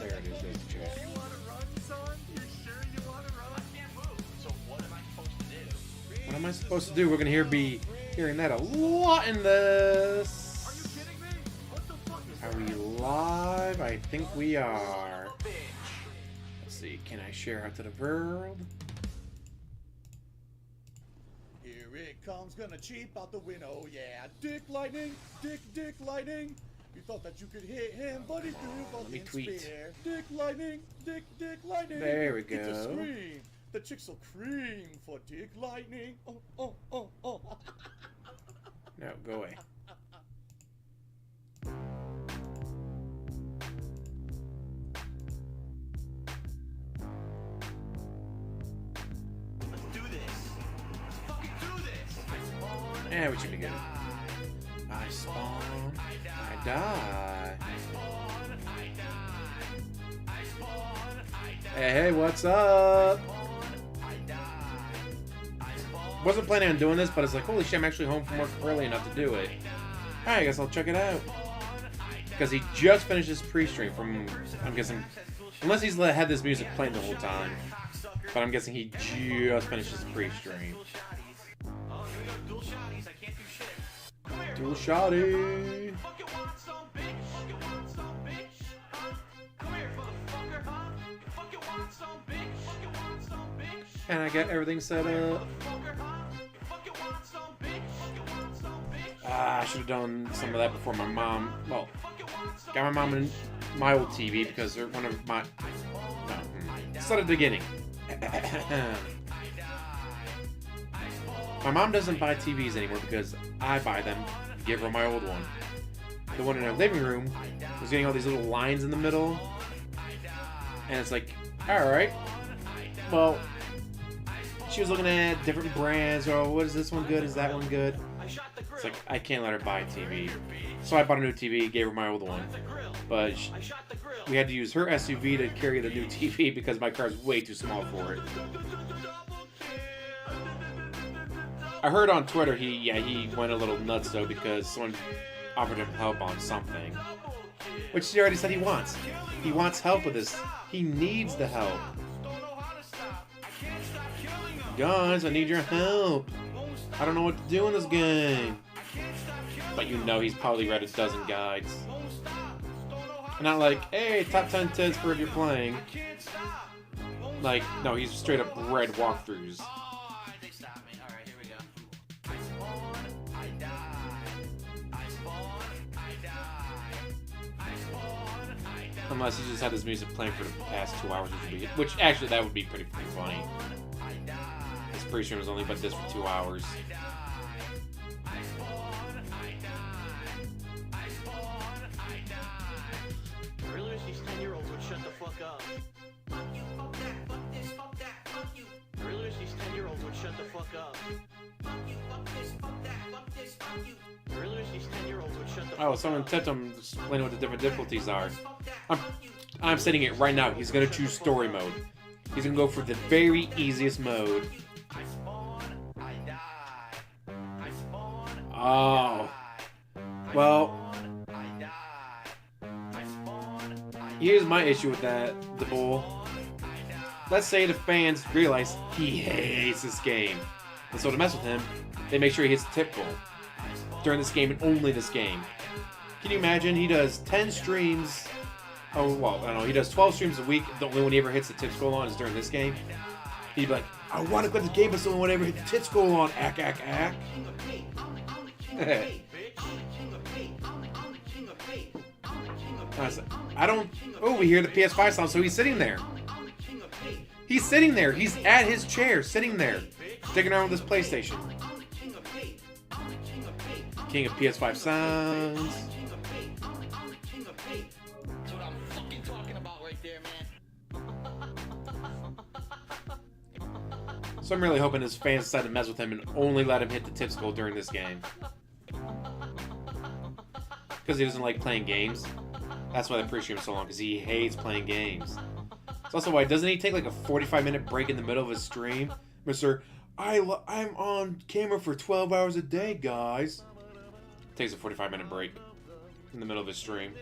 There it is. There's the chair. You want to run, son? You sure you want to run? I can't move. So what am I supposed to do? What am I supposed to do? We're gonna be hearing that a lot in this. Are you kidding me? What the fuck is Are that? we live? I think we are. Let's see. Can I share out to the world? Here it comes, gonna cheap out the window, yeah. Dick lightning, dick lightning. You thought that you could hit him, but he threw a Let me fucking tweet. spear. Dick lightning, dick lightning. There we Get to go. scream. The chicks will cream for dick lightning. Oh. No, go away. Let's do this. Let's fucking do this. Yeah, we should be good. I spawn, I die. Hey, what's up? Wasn't planning on doing this, but it's like, holy shit, I'm actually home from work early enough to do it. Alright, I guess I'll check it out. Because he just finished his pre-stream from, I'm guessing, unless he's had this music playing the whole time. But I'm guessing he just finished his pre-stream. Dual shotty. And I got everything set up. I should have done some of that before my mom. Well, got my mom in my old TV because they're one of my. No, start at the beginning. My mom doesn't buy TVs anymore because I buy them. Give her my old one. The one in our living room was getting all these little lines in the middle, and it's like, all right, well. She was looking at different brands. Oh, what is this one good? Is that one good? It's like, I can't let her buy a TV. So I bought a new TV, gave her my old one. But we had to use her SUV to carry the new TV because my car's way too small for it. I heard on Twitter he went a little nuts though because someone offered him help on something. Which he already said he wants. He wants help with this. He needs the help. Guys, I need your help. I don't know what to do in this game. But you know he's probably read a dozen guides. Not like, hey, top 10 tips for if you're playing. Like, no, he's straight up read walkthroughs. Unless he just had his music playing for the past 2 hours, which actually that would be pretty funny. His pre-stream was only but this for 2 hours. I really wish these 10-year-olds would shut the fuck up. Fuck you, fuck that, fuck this, fuck that, fuck you. I really wish these 10-year-olds would shut the fuck up. Fuck you, fuck this, fuck that, fuck this, fuck you. I really wish these 10-year-olds would shut the fuck up. Oh, someone tipped him explaining what the different difficulties are. I'm setting it right now. He's gonna choose story mode. He's gonna go for the very easiest mode. Oh. Well, here's my issue with that, the bull. Let's say the fans realize he hates this game. And so to mess with him, they make sure he hits the tip goal. During this game and only this game. Can you imagine? He does 10 streams. Oh, well, I don't know. He does 12 streams a week. The only one he ever hits the tips goal on is during this game. He'd be like, I want to quit the game, but someone ever hit the tips goal on. Ack. I don't. Oh, we hear the PS5 sound, so he's sitting there. He's sitting there. He's at his chair, sitting there, sticking around with his PlayStation. King of PS5 sounds. That's what I'm fucking talking about right there, man. So I'm really hoping his fans decide to mess with him and only let him hit the tips goal during this game. Because he doesn't like playing games. That's why the pre-stream is so long, because he hates playing games. It's also why, doesn't he take like a 45-minute break in the middle of his stream? Mr. I'm on camera for 12 hours a day, guys. Takes a 45-minute break in the middle of his stream.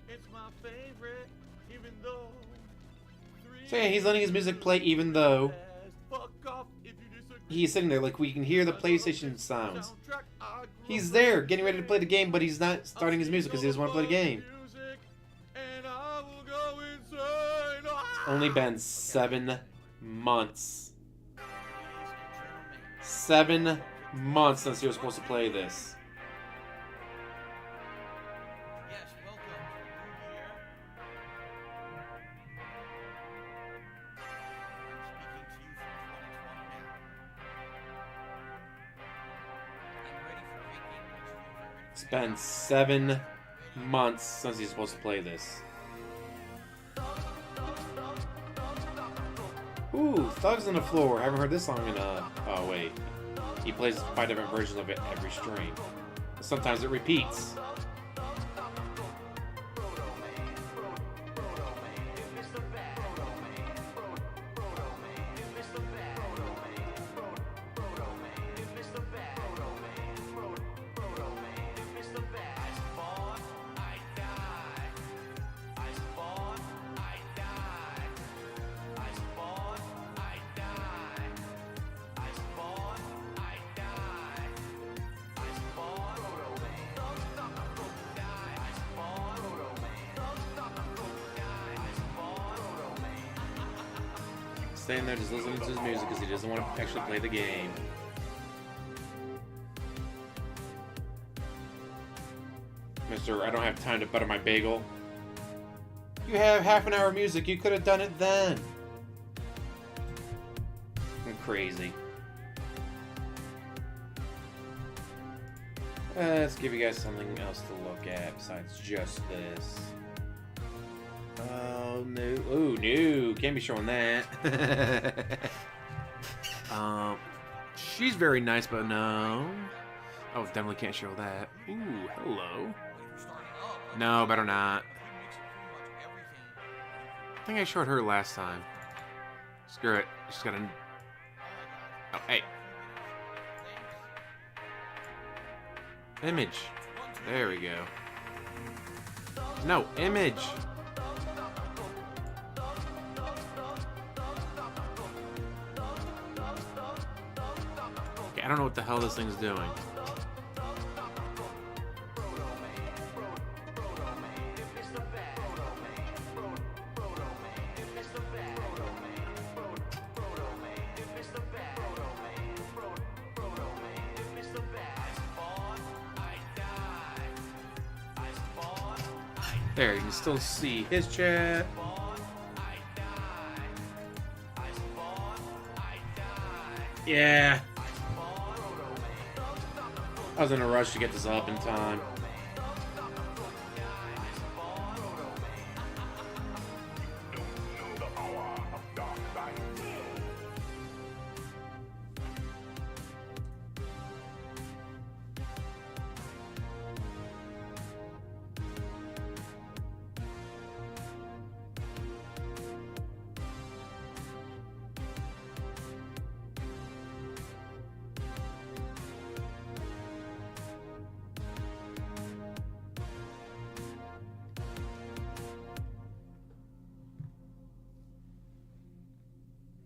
It's my favorite, even though So yeah, he's letting his music play even though he's sitting there, like we can hear the PlayStation sounds. He's there, getting ready to play the game, but he's not starting his music because he doesn't want to play the game. It's only been 7 months. 7 months since he was supposed to play this. Yes, welcome. Here. I'm speaking to you from 2020 now. I'm ready for great game. It's been 7 months since he's supposed to play this. Ooh, Thugs on the Floor. Haven't heard this song in oh wait. He plays 5 different versions of it every stream. Sometimes it repeats. Staying there just listening to his music because he doesn't want to actually play the game. Mister, I don't have time to butter my bagel. You have half an hour of music. You could have done it then. I'm crazy. Let's give you guys something else to look at besides just this. Oh no! Oh no! Can't be showing that. She's very nice, but no. Oh, definitely can't show that. Ooh, hello. No, better not. I think I showed her last time. Screw it. She's got a. Oh, hey. Image. There we go. No, image. I don't know what the hell this thing's doing. There, you can still see his chat. Yeah. I was in a rush to get this up in time.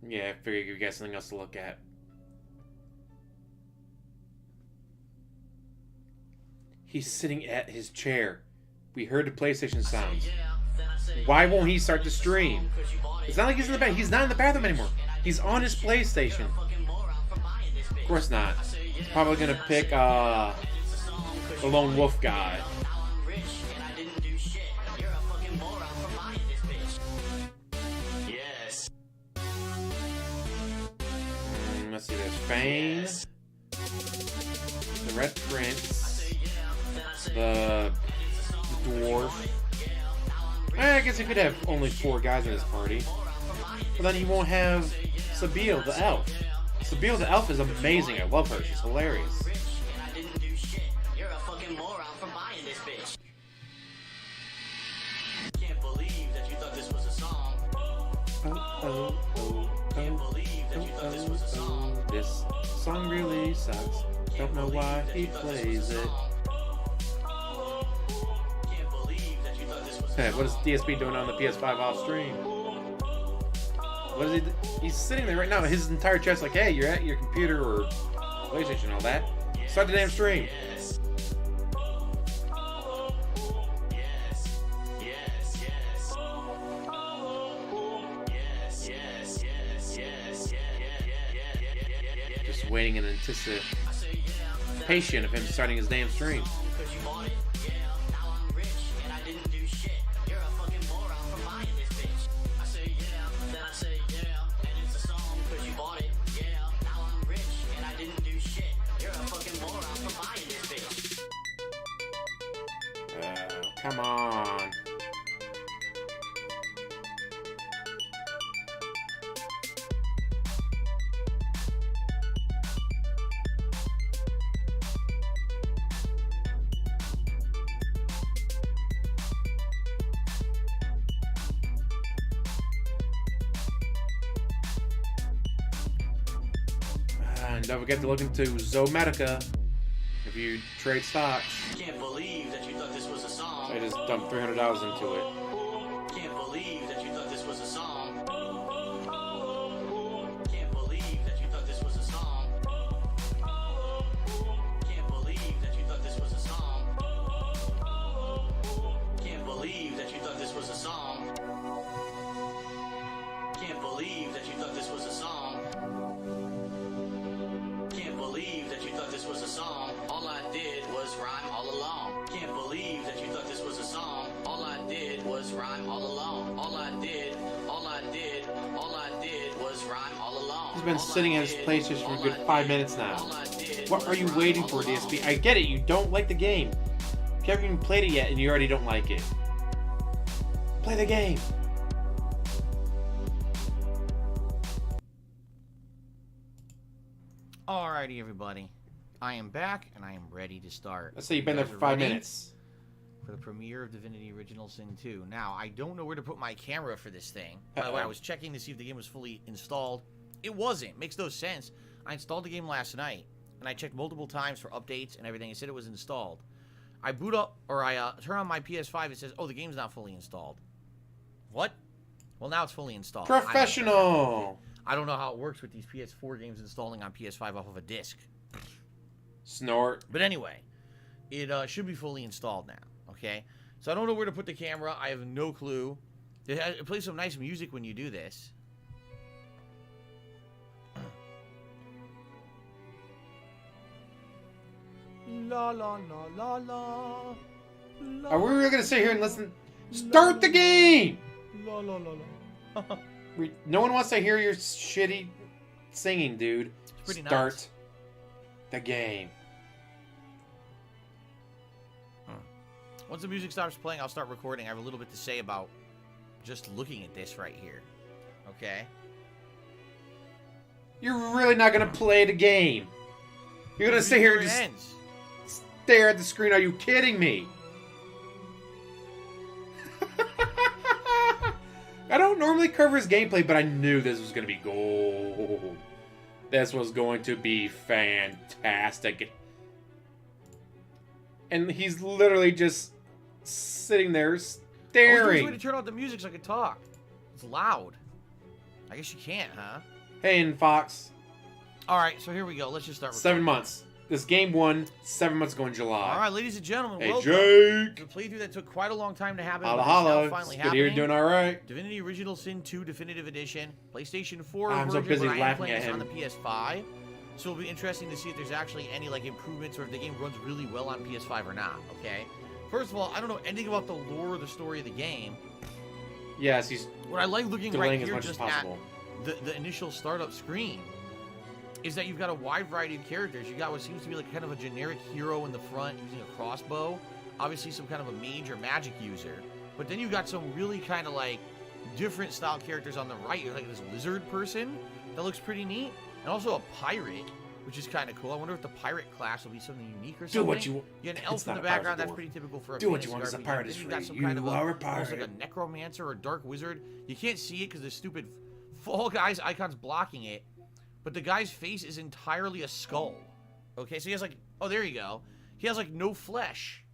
Yeah, I figured you guys something else to look at. He's sitting at his chair. We heard the PlayStation sounds. Why won't he start the stream? It's not like he's in the bathroom. He's not in the bathroom anymore. He's on his PlayStation. Of course not. He's probably gonna pick the lone wolf guy. Let's see, there's Fane, the Red Prince, the Dwarf. I guess he could have only 4 guys in his party. But then he won't have Sabille, the elf. Sabille, the elf is amazing. I love her. She's hilarious. This song really sucks. Don't know why he plays it. Hey, what is DSP doing on the PS5 off stream? What is he? He's sitting there right now. His entire chest, like, hey, you're at your computer or PlayStation and all that. Start the damn stream. Just waiting in anticipation of him starting his damn stream. Come on. And don't forget to look into Zomedica if you trade stocks. Can't believe that you thought this was a song. I just dumped $300 into it. Can't believe that you thought this was a song. Can't believe that you thought this was a song. Can't believe that you thought this was a song. Can't believe that you thought this was a song. Can't believe that you thought this was a song. Can't believe that you thought this was a song. All I did was rhyme all along. Can't believe that you thought this was a song. All I did was rhyme all along. All I did was rhyme all along. He's been sitting at his PlayStation for a good 5 minutes now. What are you waiting for, DSP? I get it, you don't like the game. You haven't even played it yet and you already don't like it. Play the game. Alrighty, everybody. I am back, and I am ready to start. Let's say you've been there for 5 minutes. For the premiere of Divinity Original Sin 2. Now, I don't know where to put my camera for this thing. By the way, I was checking to see if the game was fully installed. It wasn't. Makes no sense. I installed the game last night, and I checked multiple times for updates and everything. It said it was installed. I boot up, or I turn on my PS5. It says, oh, the game's not fully installed. What? Well, now it's fully installed. Professional! I don't know how it works with these PS4 games installing on PS5 off of a disc. Snort. But anyway, it should be fully installed now, okay? So I don't know where to put the camera. I have no clue. It plays some nice music when you do this. La la la la la. Are we really going to sit here and listen? Start the game! La la la la. No one wants to hear your shitty singing, dude. Pretty Start nice. the game. Once the music stops playing, I'll start recording. I have a little bit to say about just looking at this right here. Okay? You're really not going to play the game. You're going to sit here and just stare at the screen. Are you kidding me? I don't normally cover his gameplay, but I knew this was going to be gold. This was going to be fantastic. And he's literally just sitting there staring. I was to turn off the music so I could talk. It's loud. I guess you can't, huh? Hey, and Fox. Alright, so here we go. Let's just start recording. 7 months. This game won 7 months ago in July. Alright, ladies and gentlemen, hey, welcome. Jake. The playthrough that took quite a long time to happen. Holla, but is now holla. finally Good to hear you're doing alright. Divinity Original Sin 2 Definitive Edition. PlayStation 4 I'm version, so busy but I am laughing playing at this on him. the PS5. So it'll be interesting to see if there's actually any like improvements or if the game runs really well on PS5 or not, okay? First of all, I don't know anything about the lore or the story of the game. Yes, he's What I like looking delaying right as here much as just at possible. the initial startup screen is that you've got a wide variety of characters. You've got what seems to be like kind of a generic hero in the front using a crossbow. Obviously some kind of a mage or magic user. But then you've got some really kind of like different style characters on the right. You're like this lizard person that looks pretty neat. And also a pirate, which is kind of cool. I wonder if the pirate class will be something unique or something. Do what you want. You got an elf It's in not the a pirate background. That's dwarf. pretty typical for a Do what you fantasy want, 'cause the RPG. pirate is Then you've got free. some You kind of are a almost like a pirate. necromancer or dark wizard. You can't see it because the stupid Fall Guys icon's blocking it. But the guy's face is entirely a skull. Okay, so he has like, oh, there you go. He has like no flesh.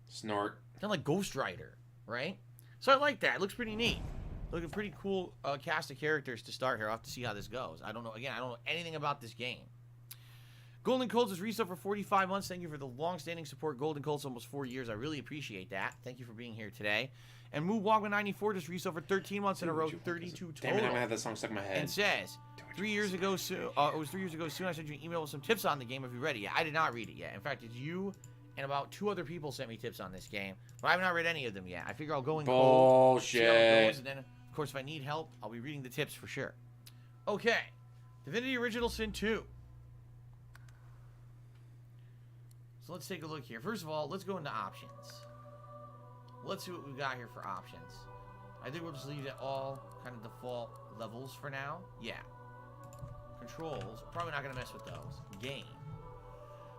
Snort. Kind of like Ghost Rider, right? So I like that. It looks pretty neat. Look, a pretty cool cast of characters to start here. I'll have to see how this goes. I don't know. Again, I don't know anything about this game. Golden Colts has reached for 45 months. Thank you for the long-standing support. Golden Colts, almost 4 years. I really appreciate that. Thank you for being here today. And Moo Wogma 94 just reached for 13 months in a row, 32 total. Damn it, I'm gonna have that song stuck in my head. And says, 3 years ago soon. It was 3 years ago soon. I sent you an email with some tips on the game. Have you read it yet? I did not read it yet. In fact, it's you and about 2 other people sent me tips on this game, but I have not read any of them yet. I figure I'll go in cold, see how it goes, and then, of course, if I need help, I'll be reading the tips for sure. Okay, Divinity Original Sin 2. So let's take a look here. First of all, let's go into options. Let's see what we've got here for options. I think we'll just leave it all kind of default levels for now. Yeah. Controls, probably not going to mess with those. Game.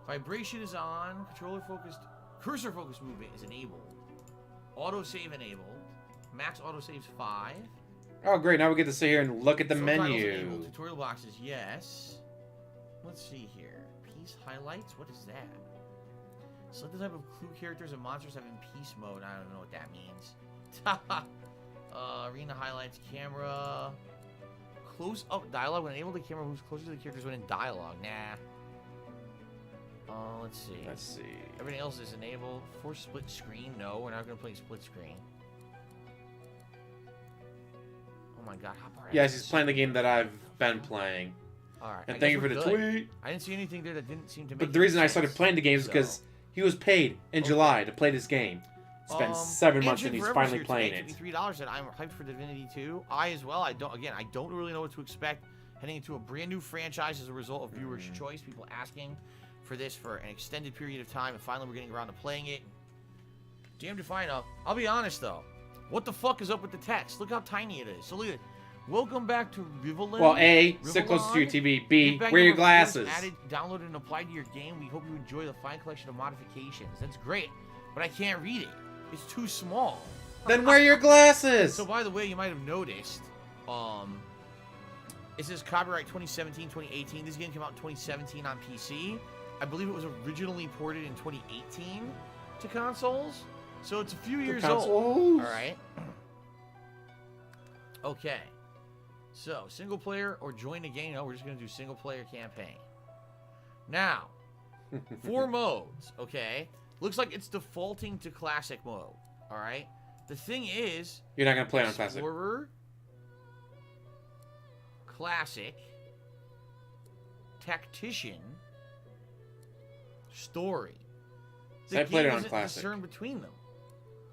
Vibration is on. Cursor focused movement is enabled. Autosave enabled. Max autosaves 5. Oh, great. Now we get to sit here and look at the Subtitles menu. enabled. Tutorial boxes, yes. Let's see here. Piece highlights? What is that? Select the type of clue characters and monsters have in peace mode. I don't know what that means. Arena highlights, camera. Close up dialogue. When enabled, the camera moves closer to the characters when in dialogue. Nah. Let's see. Let's see. Everything else is enabled. For split screen, no. We're not going to play split screen. Oh my god, how far? Yes, he's playing the game that I've been playing. Alright. And thank you for the tweet. I didn't see anything there that didn't seem to make But the reason I started sense. playing the game is because he was paid in July to play this game. Spent 7 months and he's finally playing it. $53 and I'm hyped for Divinity 2. I as well. I don't really know what to expect heading into a brand new franchise as a result of viewers' choice. People asking for this for an extended period of time, and finally we're getting around to playing it. Damn to find out. I'll be honest though. What the fuck is up with the text? Look how tiny it is. So look at it. Welcome back to Rivalin. Well, A, sit close to your TV. B, wear your glasses. Added, downloaded, and applied to your game. We hope you enjoy the fine collection of modifications. That's great, but I can't read it. It's too small. Then wear your glasses. So, by the way, you might have noticed, it says copyright 2017, 2018. This game came out in 2017 on PC. I believe it was originally ported in 2018 to consoles. So it's a few years old. All right. Okay. So, single player or join a game. No, we're just going to do single player campaign. Now, 4 modes, okay? Looks like it's defaulting to classic mode, all right? The thing is... You're not going to play on classic. Explorer, classic, tactician, story. So I played it on classic. Discern between them.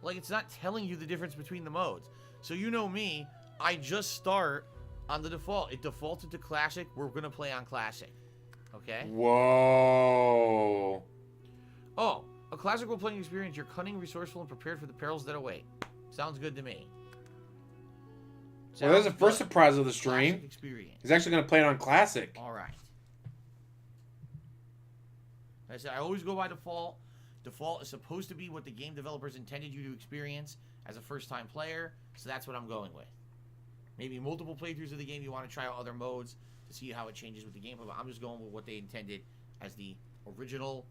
Like, it's not telling you the difference between the modes. So you know me, I just start on the default. It defaulted to classic. We're going to play on classic. Okay? Whoa. Oh, a classic role-playing experience. You're cunning, resourceful, and prepared for the perils that await. Sounds good to me. Well, there's the first surprise of the stream. Classic experience. He's actually going to play it on classic. All right. Like I said, I always go by default. Default is supposed to be what the game developers intended you to experience as a first-time player, so that's what I'm going with. Maybe multiple playthroughs of the game, you want to try out other modes to see how it changes with the gameplay, but I'm just going with what they intended as the original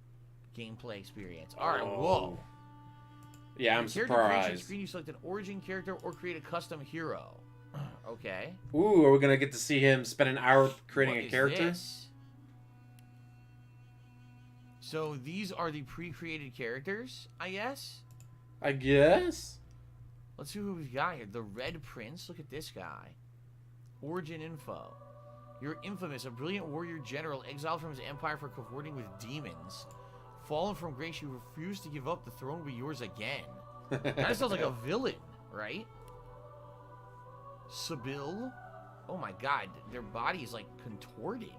gameplay experience. All right, whoa. Yeah, I'm Character creation surprised. screen, you select an origin character or create a custom hero. Okay. Ooh, are we going to get to see him spend an hour creating What a is character? this? So these are the pre-created characters, I guess? I guess. Let's see who we've got here. The Red Prince. Look at this guy. Origin info. You're infamous, a brilliant warrior general exiled from his empire for cavorting with demons. Fallen from grace, you refuse to give up. The throne will be yours again. That sounds like a villain, right? Sibyl. Oh my god, their body is like contorted.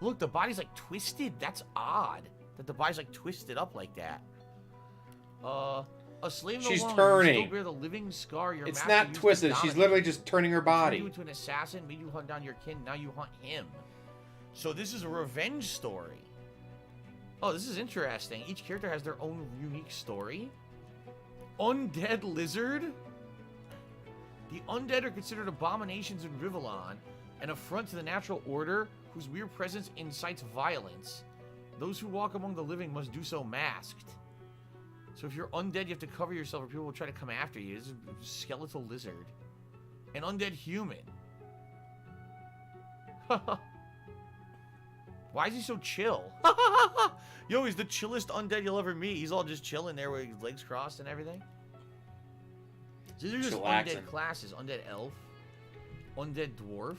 Look, the body's like twisted. That's odd that the body's like twisted up like that. A slave no She's longer, turning. you still bear the living scar your It's master not used to twisted. She's dominate. literally just turning her Turned body. you into an assassin, made you hunt down your kin, now you hunt him. So this is a revenge story. Oh, this is interesting. Each character has their own unique story. Undead lizard. The undead are considered abominations in Rivalon, an affront to the natural order, whose mere presence incites violence. Those who walk among the living must do so masked. So if you're undead, you have to cover yourself or people will try to come after you. This is a skeletal lizard. An undead human. Why is he so chill? Yo, he's the chillest undead you'll ever meet. He's all just chilling there with his legs crossed and everything. So these are just Chillaxing. undead classes. Undead elf. Undead dwarf.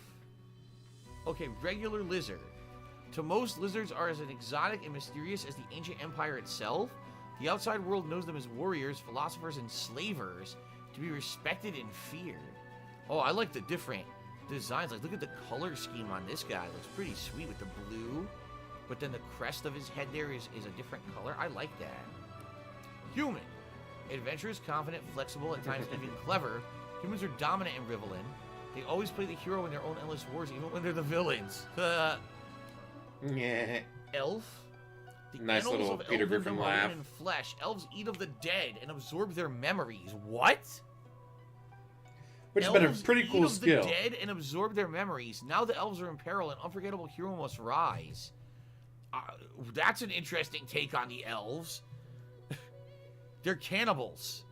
Okay, regular lizard. To most, lizards are as exotic and mysterious as the ancient empire itself. The outside world knows them as warriors, philosophers, and slavers to be respected and feared. Oh, I like the different designs. Like, look at the color scheme on this guy. It looks pretty sweet with the blue. But then the crest of his head there is a different color. I like that. Human. Adventurous, confident, flexible, at times even clever. Humans are dominant in Rivelin. They always play the hero in their own endless wars, even when they're the villains. Yeah. Elf. The Nice annals little of Peter elven Griffin marine laugh. and flesh. Elves eat of the dead and absorb their memories. What? Which has been a Elves pretty eat cool of skill. the dead and absorb their memories. Now the elves are in peril. An unforgettable hero must rise. That's an interesting take on the elves. They're cannibals.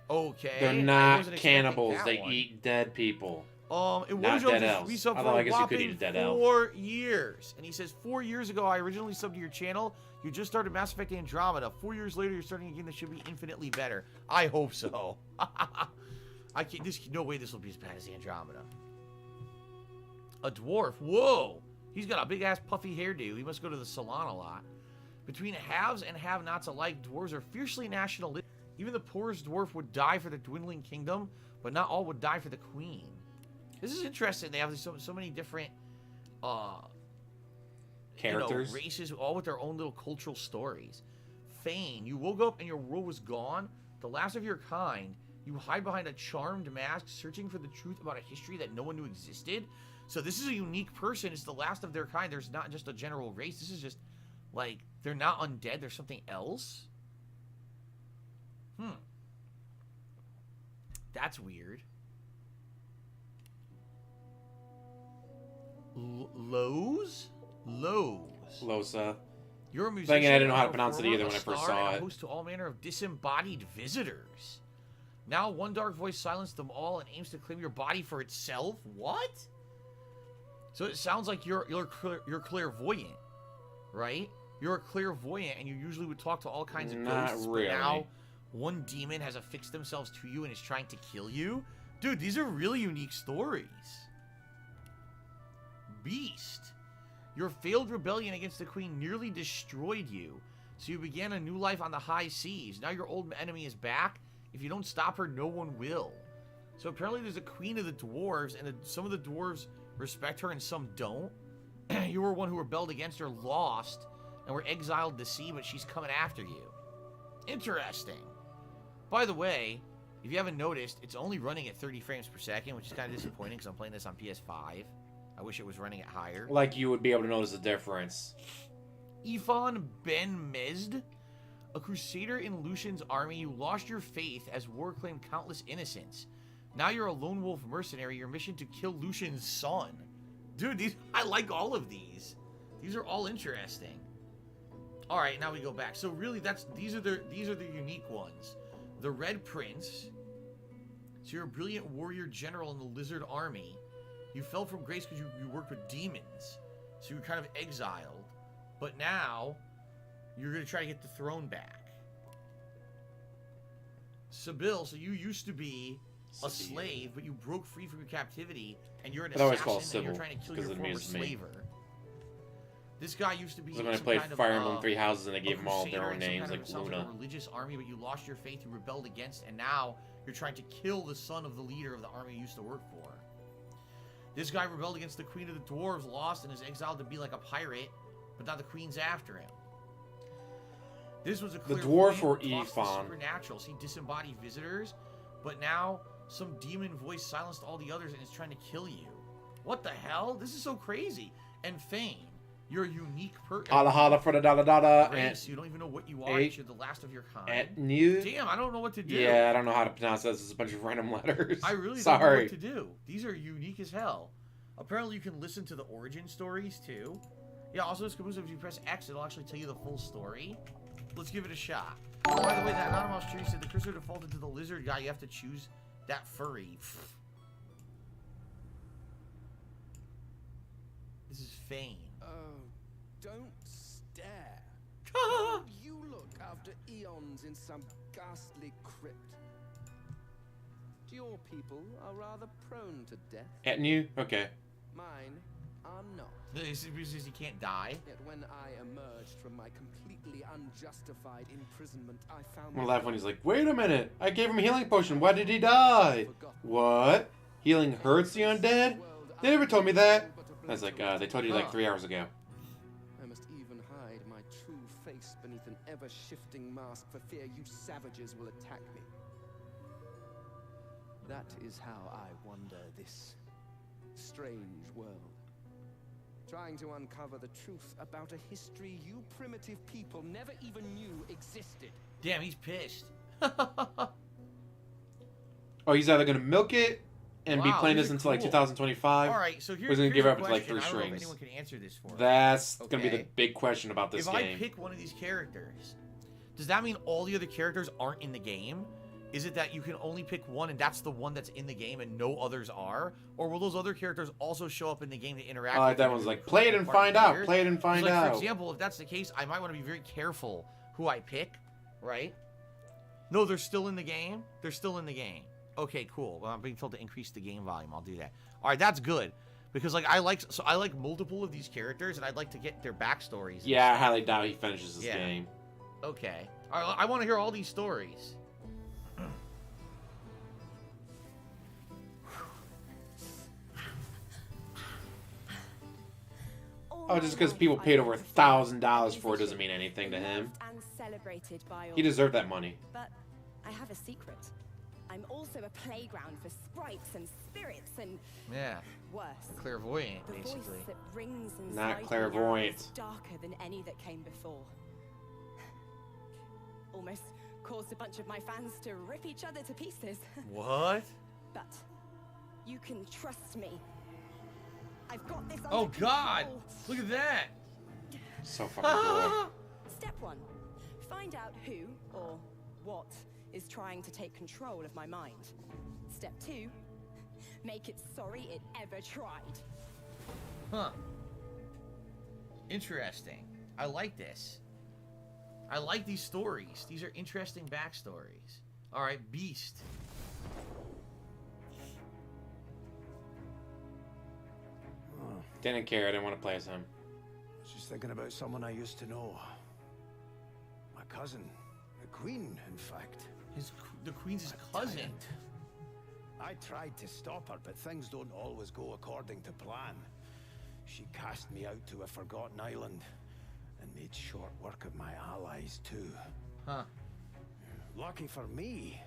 Okay. They're I not wasn't expecting cannibals. that They one. eat dead people. It Not was dead to elves. resub for Although I a guess you could eat whopping a dead elf. 4 years. And he says, 4 years ago, I originally subbed to your channel. You just started Mass Effect Andromeda. 4 years later, you're starting a game that should be infinitely better. I hope so. I can't. No way this will be as bad as Andromeda. A dwarf. Whoa. He's got a big ass puffy hairdo. He must go to the salon a lot. Between haves and have-nots alike, dwarves are fiercely nationalistic. Even the poorest dwarf would die for the dwindling kingdom, but not all would die for the queen. This is interesting. They have so many different Characters. races, all with their own little cultural stories. Fane, you woke up and your world was gone. The last of your kind. You hide behind a charmed mask, searching for the truth about a history that no one knew existed. So this is a unique person. It's the last of their kind. There's not just a general race. This is just, like, they're not undead. There's something else. That's weird. Lowe's? Losa. You're a musician. Thinking I didn't know how to a pronounce it performer, either a when I first star, saw and it. a host to all manner of disembodied visitors. Now one dark voice silenced them all and aims to claim your body for itself. What? So it sounds like you're clairvoyant, right? You're a clairvoyant, and you usually would talk to all kinds of Not ghosts. really. But now one demon has affixed themselves to you and is trying to kill you. Dude, these are really unique stories. Beast. Your failed rebellion against the queen nearly destroyed you, so you began a new life on the high seas. Now your old enemy is back. If you don't stop her, no one will. So apparently there's a queen of the dwarves, and some of the dwarves respect her and some don't. You were one who rebelled against her, lost, and were exiled to sea, but she's coming after you. Interesting. By the way, if you haven't noticed, it's only running at 30 frames per second, which is kind of disappointing because I'm playing this on PS5. I wish it was running at higher. Like you would be able to notice the difference. Ifan Ben Mezd, a crusader in Lucian's army. You lost your faith as war claimed countless innocents. Now you're a lone wolf mercenary. Your mission to kill Lucian's son. Dude, I like all of these. These are all interesting. All right, now we go back. So really, these are the unique ones. The Red Prince. So you're a brilliant warrior general in the Lizard Army. You fell from grace because you worked with demons. So you were kind of exiled. But now, you're going to try to get the throne back. Sibyl, so you used to be a slave, but you broke free from your captivity, and you're an assassin, and you're trying to kill your former slaver. This guy used to be So when I played Fire Emblem Three Houses and they gave them all their own names, like Luna. A religious army, but you lost your faith, you rebelled against, and now you're trying to kill the son of the leader of the army you used to work for. This guy rebelled against the queen of the dwarves, lost, and is exiled to be like a pirate, but now the queen's after him. This was a clear dwarf or Ifan. Ifan? Supernatural. He disembodied visitors, but now some demon voice silenced all the others and is trying to kill you. What the hell? This is so crazy. And Fane, you're a unique person. Holla holla for the da da da da. Race, you don't even know what you are. You're the last of your kind. At new. Damn, I don't know what to do. Yeah, I don't know how to pronounce that. This is a bunch of random letters. I really don't know Sorry. what to do. These are unique as hell. Apparently, you can listen to the origin stories too. Yeah, also, this Caboose, if you press X, it'll actually tell you the full story. Let's give it a shot. Oh, by the way, that anonymous tree said the cursor defaulted to the lizard guy. You have to choose that furry. This is Fane. Oh, don't stare. You look after eons in some ghastly crypt. Your people are rather prone to death. At you? Okay. Mine are not. This is because he can't die. Yet when I emerged from my completely unjustified imprisonment, I found. I'm gonna laugh when he's like, wait a minute, I gave him a healing potion. Why did he die? What? Healing hurts the undead? They never told me that. I was like, they told you like 3 hours ago. I must even hide my true face beneath an ever-shifting mask for fear you savages will attack me. That is how I wander this strange world. Trying to uncover the truth about a history you primitive people never even knew existed. Damn, he's pissed. Oh, he's either gonna milk it and be Wow, playing these this are until like cool. 2025. All right, so Or he's gonna here's give a up with like question. 3 I don't know if strings. anyone can answer this for us. That's gonna be the Okay. big question about this If game. I pick one of these characters, does that mean all the other characters aren't in the game? Is it that you can only pick one and that's the one that's in the game and no others are? Or will those other characters also show up in the game to interact with That you one's and like, become play it and part of find the out. players? Play it and find like, out. For example, if that's the case, I might want to be very careful who I pick, right? No, they're still in the game? They're still in the game. Okay, cool. Well, I'm being told to increase the game volume. I'll do that. All right, that's good. Because like I like multiple of these characters and I'd like to get their backstories. and Yeah, I stuff. highly doubt he finishes this Yeah. game. Okay. All right, I want to hear all these stories. Oh, just because people paid over $1,000 for it doesn't mean anything to him. And celebrated by all. He deserved that money. But I have a secret. I'm also a playground for sprites and spirits and Yeah. worse. Clairvoyant, The basically. voice that rings inside Not me now clairvoyant. is darker than any that came before. Almost caused a bunch of my fans to rip each other to pieces. What? But you can trust me. I've got this under Oh God! control. Look at that! So fucking cool. Step 1. Find out who or what is trying to take control of my mind. Step 2. Make it sorry it ever tried. Huh. Interesting. I like this. I like these stories. These are interesting backstories. All right, Beast. Didn't care. I didn't want to play as him. Just thinking about someone I used to know. My cousin. The Queen, in fact. The Queen's his cousin. Tyrant. I tried to stop her, but things don't always go according to plan. She cast me out to a forgotten island and made short work of my allies too. Huh. Lucky for me,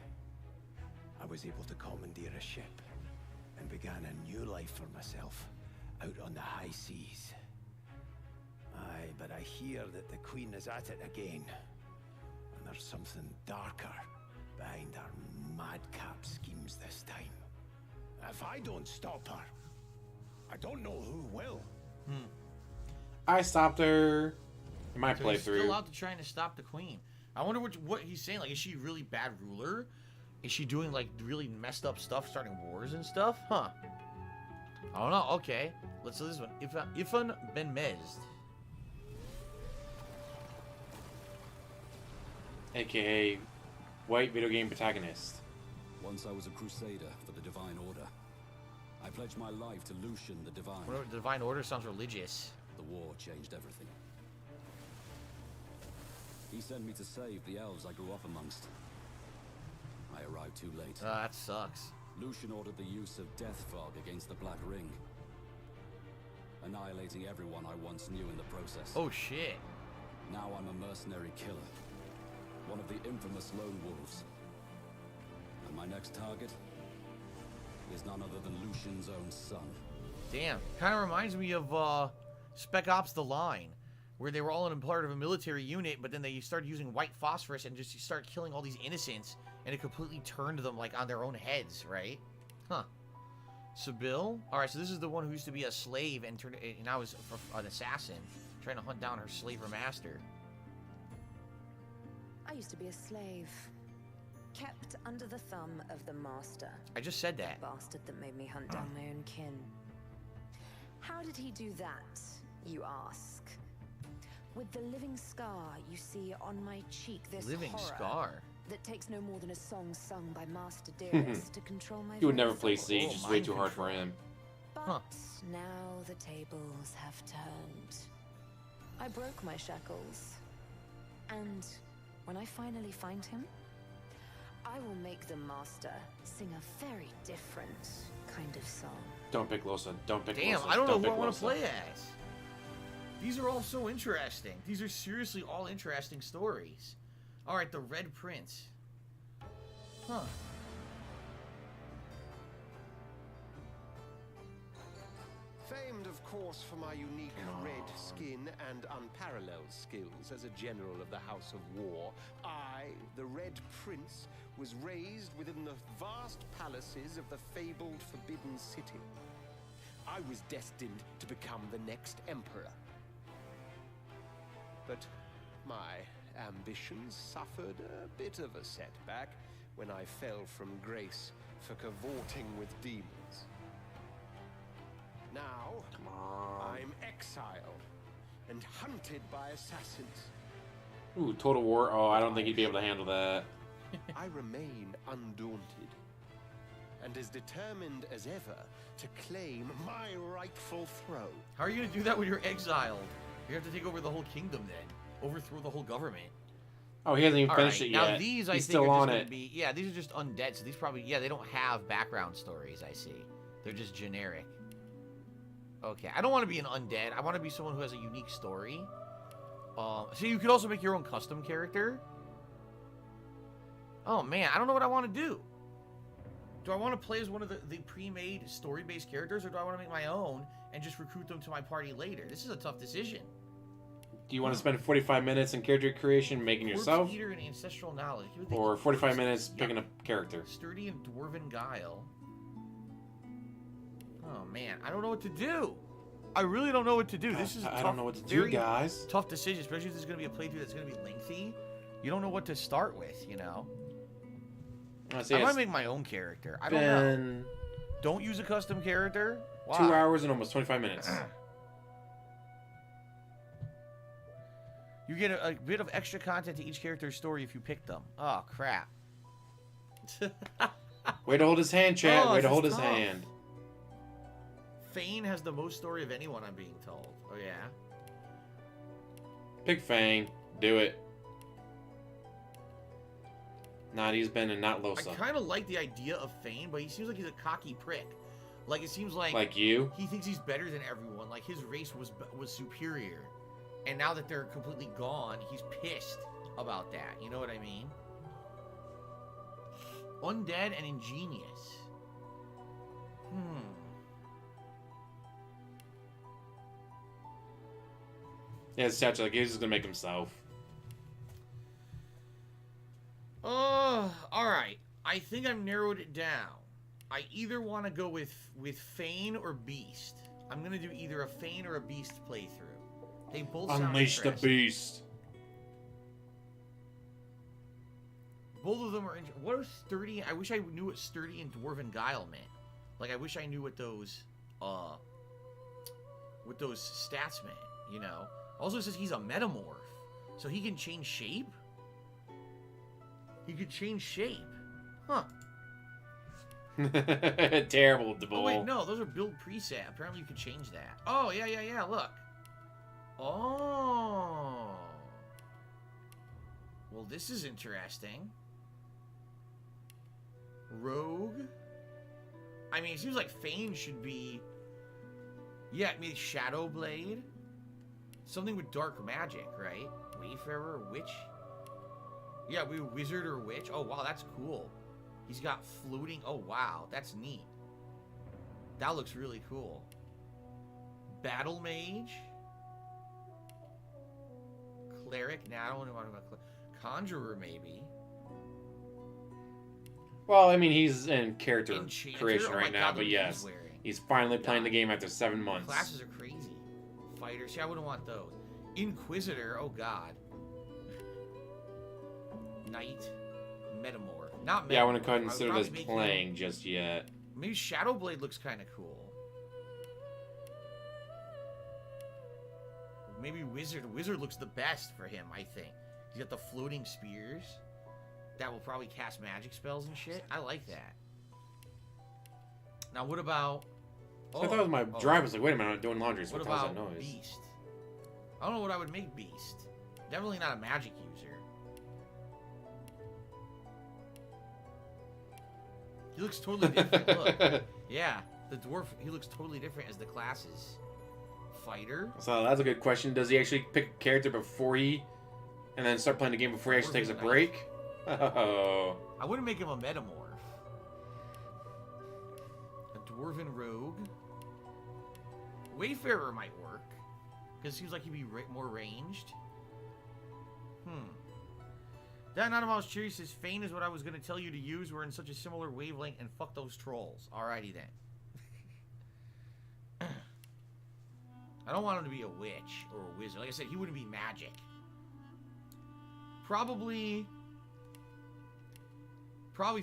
I was able to commandeer a ship and began a new life for myself out on the high seas. Aye, but I hear that the Queen is at it again. And there's something darker behind her madcap schemes this time. If I don't stop her, I don't know who will. I stopped her in my So he's still playthrough. out to trying to stop the Queen. I wonder what he's saying. Like, is she a really bad ruler? Is she doing like really messed up stuff, starting wars and stuff? Huh. I don't know. Okay, let's do this one. Ifan Ben Mezd. AKA white video game protagonist. Once I was a crusader for the Divine Order. I pledged my life to Lucian the Divine. Whatever, the Divine Order sounds religious. The war changed everything. He sent me to save the elves I grew up amongst. I arrived too late. That sucks. Lucian ordered the use of Death Fog against the Black Ring, annihilating everyone I once knew in the process. Oh shit. Now I'm a mercenary killer, one of the infamous Lone Wolves. And my next target is none other than Lucian's own son. Damn. Kind of reminds me of Spec Ops: The Line, where they were all in a part of a military unit, but then they started using white phosphorus and just started killing all these innocents, and it completely turned them like on their own heads, right? Huh. Sybil? All right, so this is the one who used to be a slave and turned and now is an assassin, trying to hunt down her slaver master. I used to be a slave, kept under the thumb of the master. I just said that. Bastard that made me hunt down my own kin. How did he do that, you ask? With the living scar you see on my cheek, this Living horror scar. that takes no more than a song sung by Master Dearest to control my He would never very play soul. Siege. It's way too hard for him. But Huh. now the tables have turned. I broke my shackles. And when I finally find him, I will make the Master sing a very different kind of song. Don't pick Losa. Don't pick Damn, Losa. I don't know who pick I want Losa. to play as. These are all so interesting. These are seriously all interesting stories. Alright, the Red Prince. Huh. Famed, of course, for my unique red skin and unparalleled skills as a general of the House of War, I, the Red Prince, was raised within the vast palaces of the fabled Forbidden City. I was destined to become the next emperor. But my ambitions suffered a bit of a setback when I fell from grace for cavorting with demons. Now, I'm exiled and hunted by assassins. Ooh, Total War. Oh, I don't think he'd be able to handle that. I remain undaunted and as determined as ever to claim my rightful throne. How are you going to do that when you're exiled? You have to take over the whole kingdom then. Overthrow the whole government. Oh, he hasn't even All finished right, it now yet. these I He's think still are just on gonna it. be, yeah, these are just undead, so these probably, yeah, they don't have background stories, I see. They're just generic. Okay, I don't want to be an undead. I want to be someone who has a unique story. So you could also make your own custom character. Oh man, I don't know what I want to do. Do I want to play as one of the pre-made story-based characters, or do I want to make my own and just recruit them to my party later? This is a tough decision. Do you want to spend 45 minutes in character creation making Corpse yourself? Eater and ancestral knowledge. Or 45 minutes picking a character? Sturdy and dwarven guile. Oh man, I don't know what to do. I really don't know what to do. This is a I tough, don't know what to do, very guys. Tough decision, especially if this is going to be a playthrough that's going to be lengthy. You don't know what to start with, you know. I might make my own character. I don't know. Don't use a custom character. Wow. 2 hours and almost 25 minutes. You get a bit of extra content to each character's story if you pick them. Oh crap. Way to hold his hand, Chad. Oh, Way to this hold is his tough. hand. Fane has the most story of anyone, I'm being told. Oh yeah. Pick Fang. Do it. Not East Bend and not I Losa. kind of like the idea of Fane, but he seems like he's a cocky prick. Like it seems like you? He thinks he's better than everyone. Like his race was superior, and now that they're completely gone, he's pissed about that. You know what I mean? Undead and ingenious. Yeah, it's statue. Like he's just gonna make himself. All right. I think I've narrowed it down. I either want to go with Fane or Beast. I'm gonna do either a Fane or a Beast playthrough. They both sound Unleash the interesting. beast. Both of them are. What is sturdy? I wish I knew what sturdy and dwarven guile meant. Like I wish I knew what those stats meant. You know. Also, it says he's a metamorph, so he can change shape. He could change shape. Huh. Terrible, DeBoll. Oh wait, no, those are build preset. Apparently, you could change that. Oh yeah. Look. Oh. Well, this is interesting. Rogue. I mean, it seems like Fane should be. Yeah, maybe Shadow Blade. Something with dark magic, right? Wayfarer, Witch. Yeah, Wizard or Witch. Oh wow, that's cool. He's got floating. Oh wow, that's neat. That looks really cool. Battle Mage. Cleric. Nah, I don't want to talk about Conjurer, maybe. Well, I mean, he's in character Enchanter? creation Oh my right now, God, but look what yes, he's wearing. he's finally playing the game after 7 months. Classes are crazy. Fighter. See, I wouldn't want those. Inquisitor. Oh god. Knight. Metamorph. Not Metamorph. Yeah, I wouldn't go ahead and I would consider probably this make playing just yet. Maybe Shadowblade looks kind of cool. maybe Wizard. Wizard looks the best for him, I think. He's got the floating spears. That will probably cast magic spells and shit. I like that. Now, what about... So I thought it was my drive. I was like, wait a minute, I'm doing laundry. So what what about that noise? Beast? I don't know what I would make Beast. Definitely not a magic user. He looks totally different. Look. Yeah, the dwarf, he looks totally different as the classes. Fighter? So that's a good question. Does he actually pick a character before he... and then start playing the game before he actually takes a break? Oh. I wouldn't make him a metamorph. A dwarven rogue. Wayfarer might work. Because it seems like he'd be more ranged. That not about Cheery says, Fane is what I was going to tell you to use. We're in such a similar wavelength, and fuck those trolls. Alrighty then. I don't want him to be a witch or a wizard. Like I said, he wouldn't be magic. Probably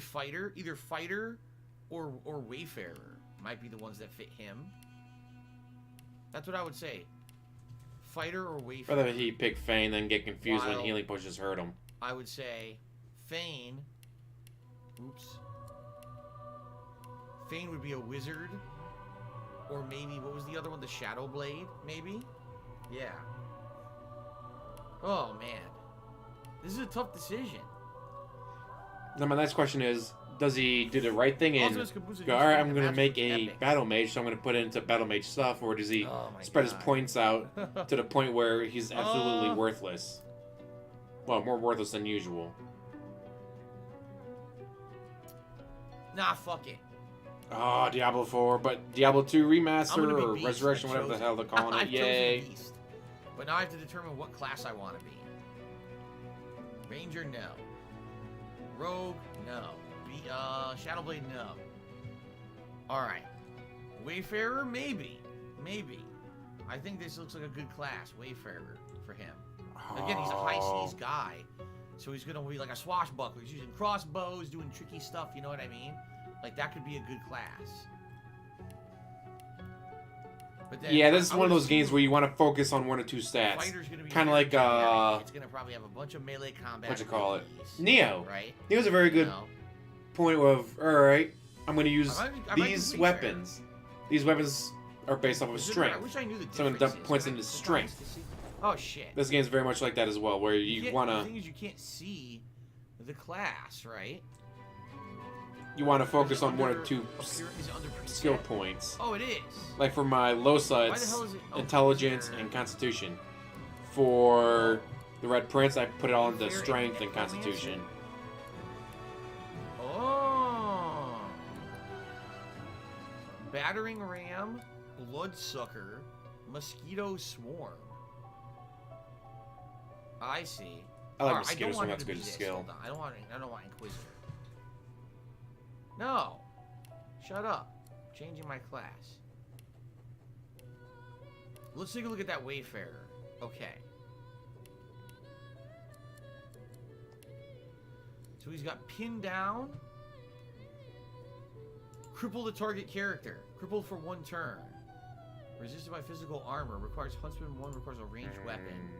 fighter. Either fighter or wayfarer might be the ones that fit him. That's what I would say. Fighter or wayfarer. Rather he pick Fane than get confused when healing pushes hurt him. I would say Fane. Oops. Fane would be a wizard. Or maybe, what was the other one? The Shadow Blade, maybe? Yeah. Oh, man. This is a tough decision. Now, my next question is, does he do the right thing and go, alright, I'm going to make a battle mage, so I'm going to put it into battle mage stuff, or does he spread his points out to the point where he's absolutely worthless? Well, more worthless than usual. Nah, fuck it. Oh, Diablo 4, but Diablo 2 Remaster or Beast. Resurrection, whatever the hell they're calling it. Yay. Beast. But now I have to determine what class I want to be. Ranger, no. Rogue, no. Shadowblade, no. Alright. Wayfarer, maybe. Maybe. I think this looks like a good class, Wayfarer, for him. Again, he's a high seas guy. So he's going to be like a swashbuckler. He's using crossbows, doing tricky stuff, you know what I mean? Like, that could be a good class. But then, yeah, this is one of those games where you want to focus on one or two stats. Kind of like, it's going to probably have a bunch of melee combat. What you call it? Neo. Right? Neo's a very good point of, alright, I'm going to use these weapons. These weapons are based off of strength. I wish I knew the difference. So I'm going to dump points into strength. Oh, shit. This game's very much like that as well, where you want to... The thing is, you can't see the class, right? You want to focus on one or two skill points. Oh, it is. Like for my low sides, intelligence and constitution. For the Red Prince, I put it all into strength and constitution. Oh. Battering Ram, Bloodsucker, Mosquito Swarm. I see. I like Mosquito Swarm, that's a good skill. I don't want Inquisitor. No. Shut up. Changing my class. Let's take a look at that Wayfarer. Okay. So he's got pinned down. Cripple the target character. Crippled for 1 turn. Resisted by physical armor. Requires Huntsman 1. Requires a ranged weapon.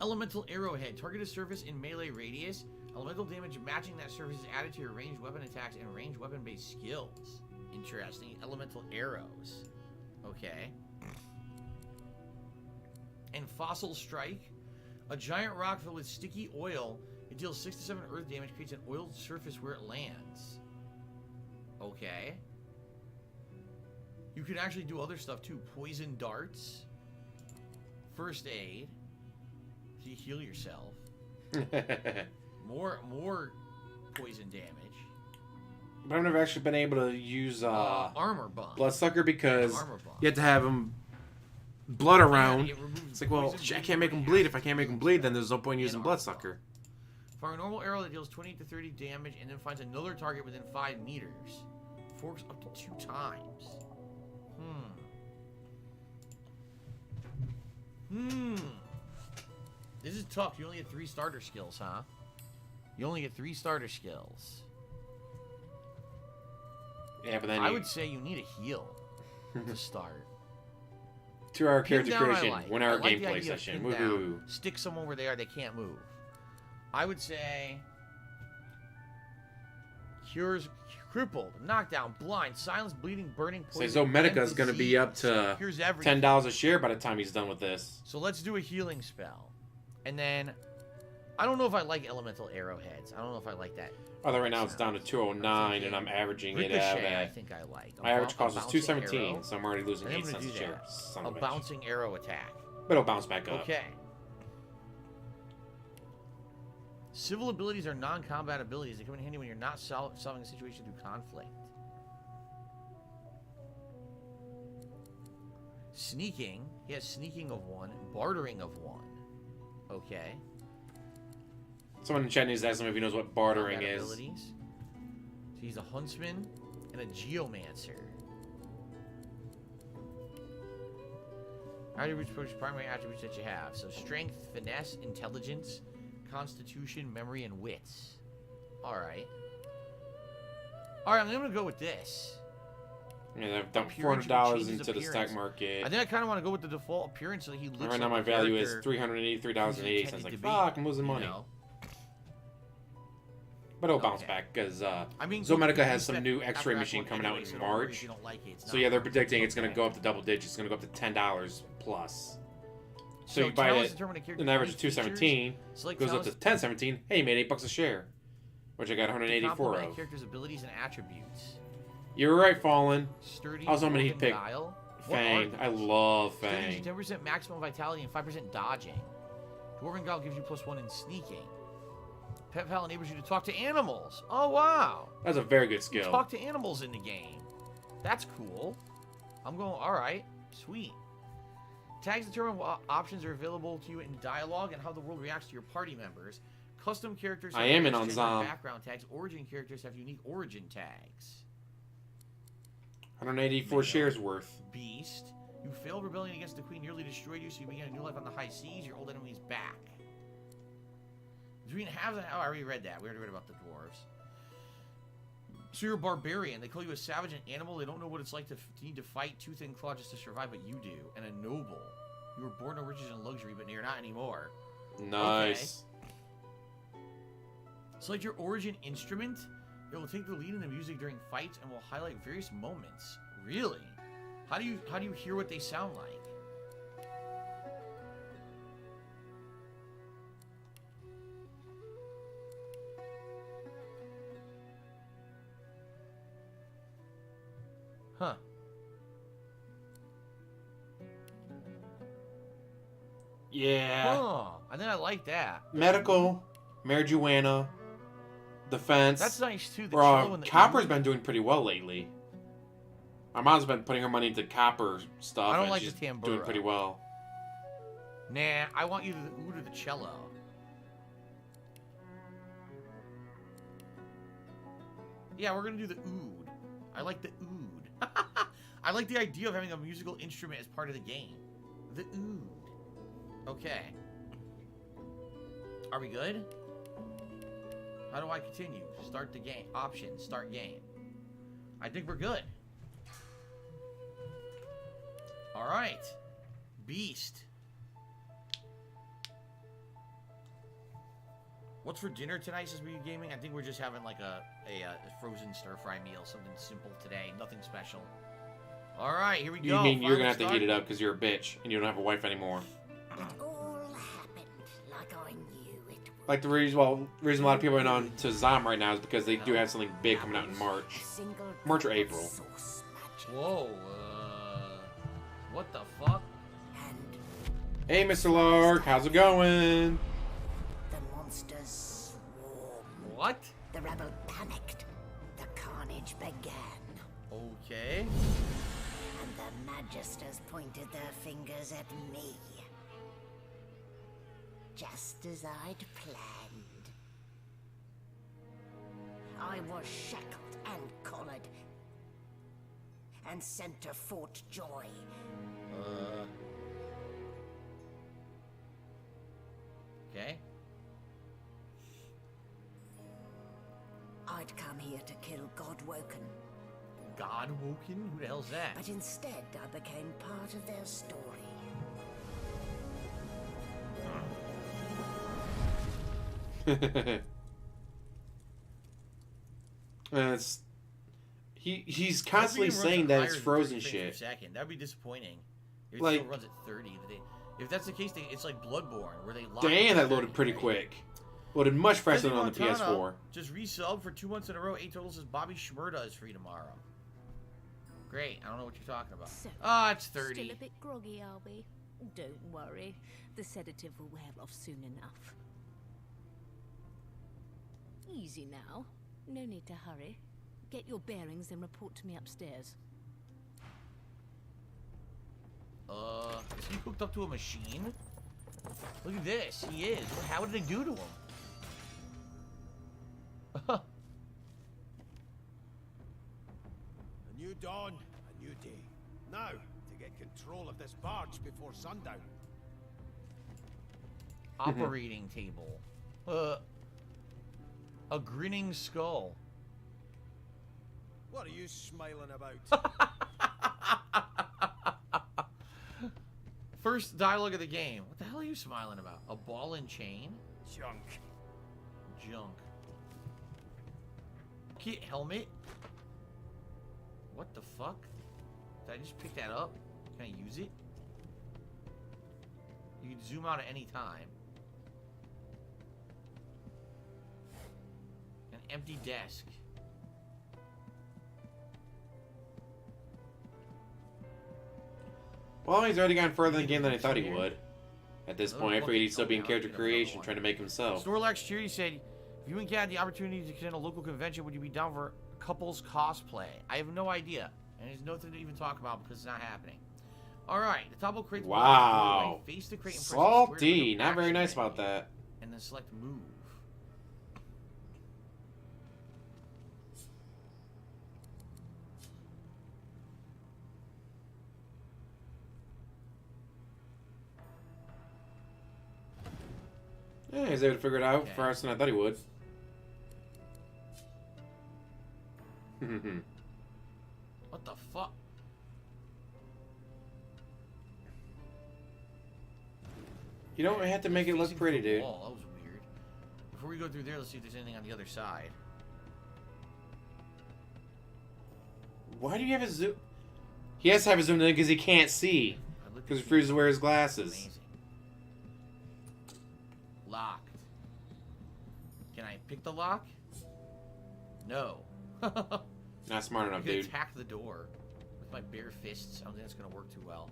Elemental Arrowhead. Target a surface in melee radius. Elemental damage matching that surface is added to your ranged weapon attacks and ranged weapon-based skills. Interesting. Elemental arrows. Okay. And Fossil Strike. A giant rock filled with sticky oil. It deals 6 to 7 earth damage, creates an oiled surface where it lands. Okay. You can actually do other stuff too. Poison darts. First aid. So you heal yourself. More poison damage. But I've never actually been able to use armor bomb. Bloodsucker because you have to have him blood around. Yeah, it's like, well, I can't make him bleed. If I can't make him bleed, then there's no point in using Bloodsucker. Fire a normal arrow that deals 20 to 30 damage and then finds another target within 5 meters. Forks up to 2 times. This is tough. You only get 3 starter skills, huh? You only get 3 starter skills. Yeah, but then I would say you need a heal to start. 2-hour Pin character down I creation, like. 1-hour I like the gameplay idea of session. pin down, Woohoo! stick someone where they are, they can't move. I would say cures crippled, knockdown, blind, silence, bleeding, burning, So poison. Zomedica and is going to be up disease. to Here's everything. $10 a share by the time he's done with this. So let's do a healing spell. And then, I don't know if I like elemental arrowheads. I don't know if I like that. Although right now it's down to 209, and I'm averaging it out Ricochet, I at... think I like. My average cost is bouncing 217, arrow. so I'm already losing I think 8 I'm gonna cents a do share. that. Son A of a bitch. bouncing arrow attack. But it'll bounce back up. Okay. Civil abilities are non-combat abilities. They come in handy when you're not solving a situation through conflict. Sneaking. He has sneaking of 1, bartering of 1. Okay. Someone in chat needs to ask him if he knows what bartering Combat is. abilities. So he's a huntsman and a geomancer. Attributes, primary attributes that you have. So strength, finesse, intelligence, constitution, memory, and wits. Alright. Alright, I'm gonna go with this. Yeah, I've dumped Appearance $400 changes into the appearance. stock market. I think I kind of want to go with the default appearance so that he looks Right like now my the value is character $383.88. he's Like, intended to fuck, be, I'm losing you money. know? But it'll bounce Okay. back, because I mean, Zomedica you has can some use new that X-ray after machine Act coming one out anyway, in so don't worry if March. you don't like it. It's So not yeah, they're wrong. predicting it's going to Okay. go up to double digits. It's going to go up to $10 plus. So So you buy talents it determine a character's an average of unique features. $217, Select goes up to talents $10.17. Hey, you made $8 a share, which I got to 184 complement a of. character's abilities and attributes. You're right, Fallen. Sturdy, I was hoping he'd Dwarven pick Guile. What Fang. are I these? love Sturdy gives Fang. you 10% maximum vitality and 5% dodging. Dwarven Guile gives you +1 in sneaking. Pet Pal enables you to talk to animals. Oh, wow. That's a very good You skill. talk to animals in the game. That's cool. I'm going, alright. Sweet. Tags determine what options are available to you in dialogue and how the world reacts to your party members. Custom characters I have am in gender on Zom. background tags. Origin characters have unique origin tags. 184 shares worth. Beast. You failed rebellion against the queen, nearly destroyed you, so you begin a new life on the high seas. Your old enemy's back. Between halves and... Oh, I already read that. We already read about the dwarves. So you're a barbarian. They call you a savage and animal. They don't know what it's like to need to fight tooth and claw just to survive, but you do. And a noble. You were born to riches and luxury, but you're not anymore. Nice. Okay. Select your origin instrument. It will take the lead in the music during fights and will highlight various moments. Really? How do you hear what they sound like? Huh. Yeah. Huh. I think I like that. Medical, marijuana, defense. That's nice too. The Bro, cello and the Copper's oud. been doing pretty well lately. My mom's been putting her money into Copper stuff, I don't and like she's the tambura. doing pretty well. Nah, I want either the oud or the cello. Yeah, we're gonna do the oud. I like the oud. I like the idea of having a musical instrument as part of the game. The oud. Okay. Are we good? How do I continue? Start the game. Options. Start game. I think we're good. Alright. Beast. What's for dinner tonight since we're gaming? I think we're just having like a frozen stir-fry meal. Something simple today. Nothing special. Alright, here we You go. mean you're Final gonna have to start. heat it up because you're a bitch and you don't have a wife anymore? It all happened like I knew it would. Like the reason a lot of people are on to Zom right now is because they do have something big coming out in March. A single March or drop of April. sauce magic. Whoa, what the fuck? And Hey, Mr. Lark, how's it going? the monsters swarmed. What? The rebel panicked. The carnage began. Okay. And the magisters pointed their fingers at me. Just as I'd planned. I was shackled and collared. And sent to Fort Joy. Okay. I'd come here to kill Godwoken. God Woken? Who the hell's that? But instead, I became part of their story. He's constantly saying that it's frozen shit. Second. That'd be disappointing. If it Like, still runs at 30. If that's the case, it's like Bloodborne, where they lock damn, that loaded pretty quick. Loaded much faster than on the Montana PS4. Just resub for 2 months in a row. 8 total says Bobby Schmurda is free tomorrow. Great. I don't know what you're talking about. So, It's 30. Still a bit groggy, are we? Don't worry. The sedative will wear off soon enough. Easy now. No need to hurry. Get your bearings and report to me upstairs. Is he hooked up to a machine? Look at this. He is. How did they do to him? A new dawn, a new day. Now, to get control of this barge before sundown. Operating table. A grinning skull. What are you smiling about? First dialogue of the game. What the hell are you smiling about? A ball and chain? Junk. Junk. Kit helmet? What the fuck? Did I just pick that up? Can I use it? You can zoom out at any time. An empty desk. Well, he's already gone further in the game than I thought he would. At this point, I figured he'd still be in character creation, trying to make himself. Snorlax Cheery said, if you and Kat had the opportunity to attend a local convention, would you be down for couples cosplay? I have no idea. And there's nothing to even talk about because it's not happening. Alright, the top will create... Wow. Face the crate and press Salty. Not very nice about that. And then select move. Yeah, he's able to figure it out faster than I thought he would. What the fuck? You don't have to make it look pretty, dude. Wall. That was weird. Before we go through there, let's see if there's anything on the other side. Why do you have a zoom? He has to have a zoom in because he can't see. Because he refuses to wear his glasses. Amazing. Locked. Can I pick the lock? No. Not smart enough, I could dude. attack the door with my bare fists. I don't think that's gonna work too well.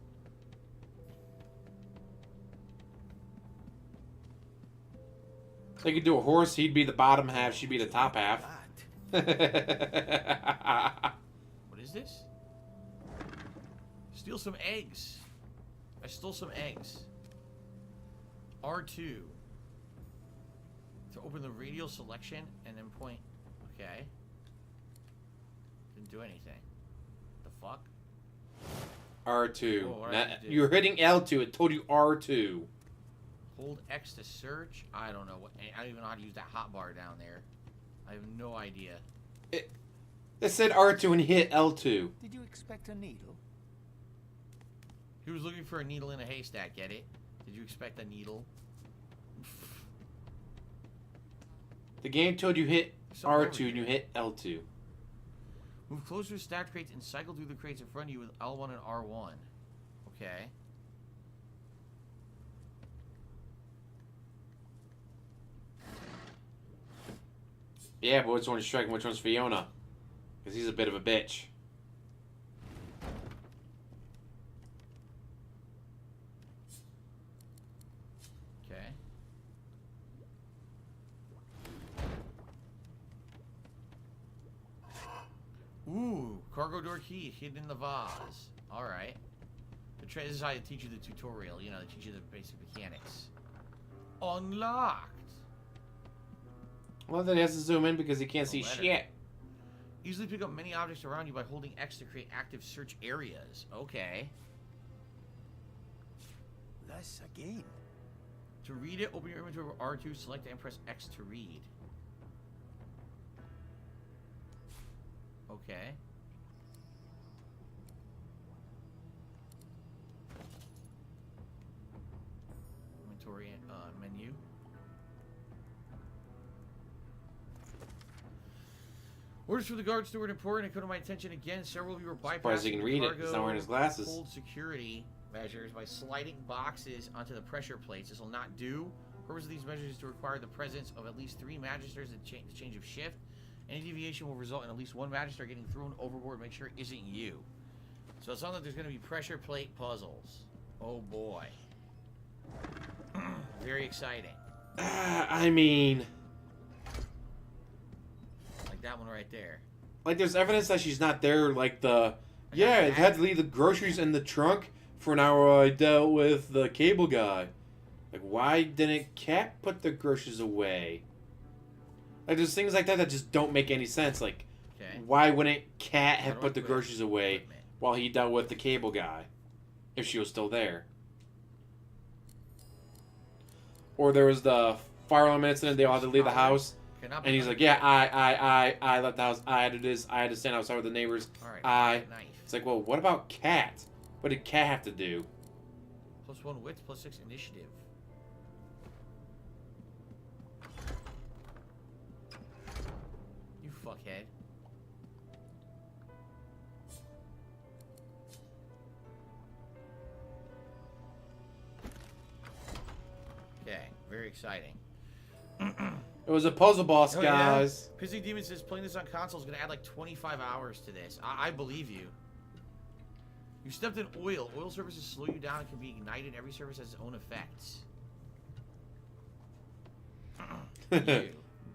They could do a horse. He'd be the bottom half. She'd be the top half. What is this? Steal some eggs. I stole some eggs. R2. To open the radial selection and then point. Okay. Didn't do anything. The fuck? R2. Whoa, what did I do? You're hitting L2. It told you R2. Hold X to search. I don't know what. I don't even know how to use that hotbar down there. I have no idea. It said R2 and hit L2. Did you expect a needle? He was looking for a needle in a haystack. Get it? Did you expect a needle? The game told you hit R2 and you hit L2. Move closer to stacked crates and cycle through the crates in front of you with L1 and R1. Okay. Yeah, but which one's striking? Which one's Fiona? Because he's a bit of a bitch. Okay. Ooh, cargo door key hidden in the vase. All right. This is how they teach you the tutorial. You know, they teach you the basic mechanics. Unlocked. Well, then he has to zoom in because he can't see letter. shit. Easily pick up many objects around you by holding X to create active search areas. Okay. This again. To read it, open your inventory with R2, select and press X to read. Okay. orient menu. Orders from the guard steward important and come to my attention again. Several of you are Surprised he bypassing can the read it. cargo He's not wearing his glasses. hold security measures by sliding boxes onto the pressure plates. This will not do. The purpose of these measures is to require the presence of at least 3 magisters at change of shift. Any deviation will result in at least 1 magister getting thrown overboard. Make sure it isn't you. So it sounds like there's going to be pressure plate puzzles. Oh boy. Very exciting. I mean, Like that one right there. like there's evidence that she's not there. Like I had to leave the groceries in the trunk for an hour while I dealt with the cable guy. Like, why didn't Cat put the groceries away? Like, there's things like that that just don't make any sense. Like, why wouldn't Cat have put the groceries away while he dealt with the cable guy if she was still there? Or there was the fire alarm incident. They all had to leave the house. And he's like, yeah, I left the house. I had to do this. I had to stand outside with the neighbors. It's like, well, what about Cat? What did Cat have to do? +1 wits, +6 initiative. You fuckhead. Okay, very exciting. It was a puzzle boss, guys. Yeah. Pissy Demon says playing this on console is going to add like 25 hours to this. I believe you. You stepped in oil. Oil surfaces slow you down and can be ignited. Every surface has its own effects.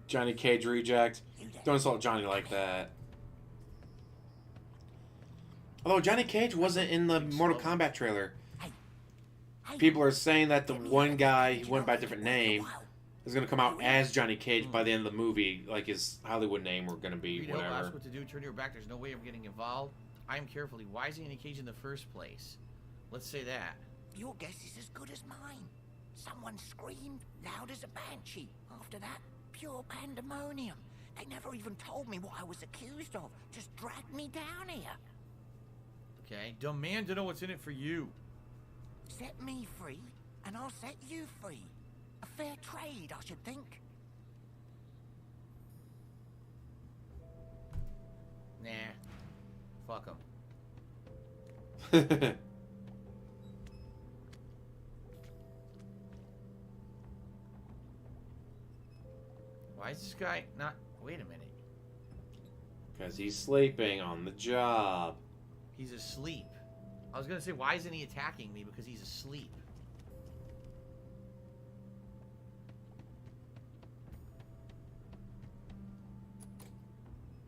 Johnny Cage reject. Don't insult Johnny like that. Although Johnny Cage wasn't in the Mortal Kombat trailer. People are saying that the one guy who went by a different name is going to come out as Johnny Cage by the end of the movie. Like his Hollywood name or going to be whatever. Ask what to do. Turn your back. There's no way of getting involved. I am carefully. Why is he in a cage in the first place? Let's say that. Your guess is as good as mine. Someone screamed loud as a banshee. After that, pure pandemonium. They never even told me what I was accused of. Just dragged me down here. Okay. Demand to know what's in it for you. Set me free, and I'll set you free. A fair trade, I should think. Nah. Fuck him. Why is this guy not... Wait a minute. Because he's sleeping on the job. He's asleep. I was going to say, why isn't he attacking me? Because he's asleep.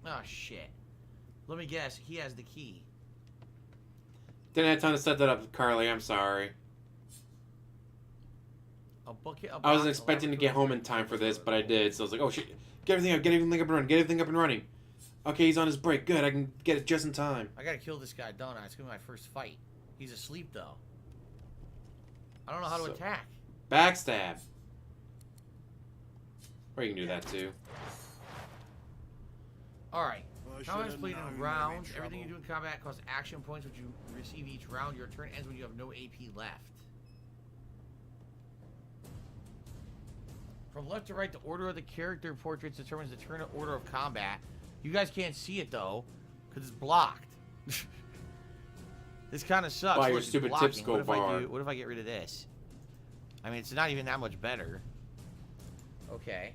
Oh, shit. Let me guess. He has the key. Didn't have time to set that up, Carly. I'm sorry. I wasn't expecting to get home in time for this, but I did. So I was like, oh, shit. Get everything up. Get everything up and running. Get everything up and running. Okay, he's on his break. Good. I can get it just in time. I got to kill this guy, don't I? It's going to be my first fight. He's asleep, though. I don't know how to attack. Backstab. Or you can do that, too. Alright. Combat is played in rounds. Everything you do in combat costs action points, which you receive each round. Your turn ends when you have no AP left. From left to right, the order of the character portraits determines the turn and order of combat. You guys can't see it, though, because it's blocked. This kind of sucks. Why your stupid tips go far. What if I get rid of this? I mean, it's not even that much better. Okay.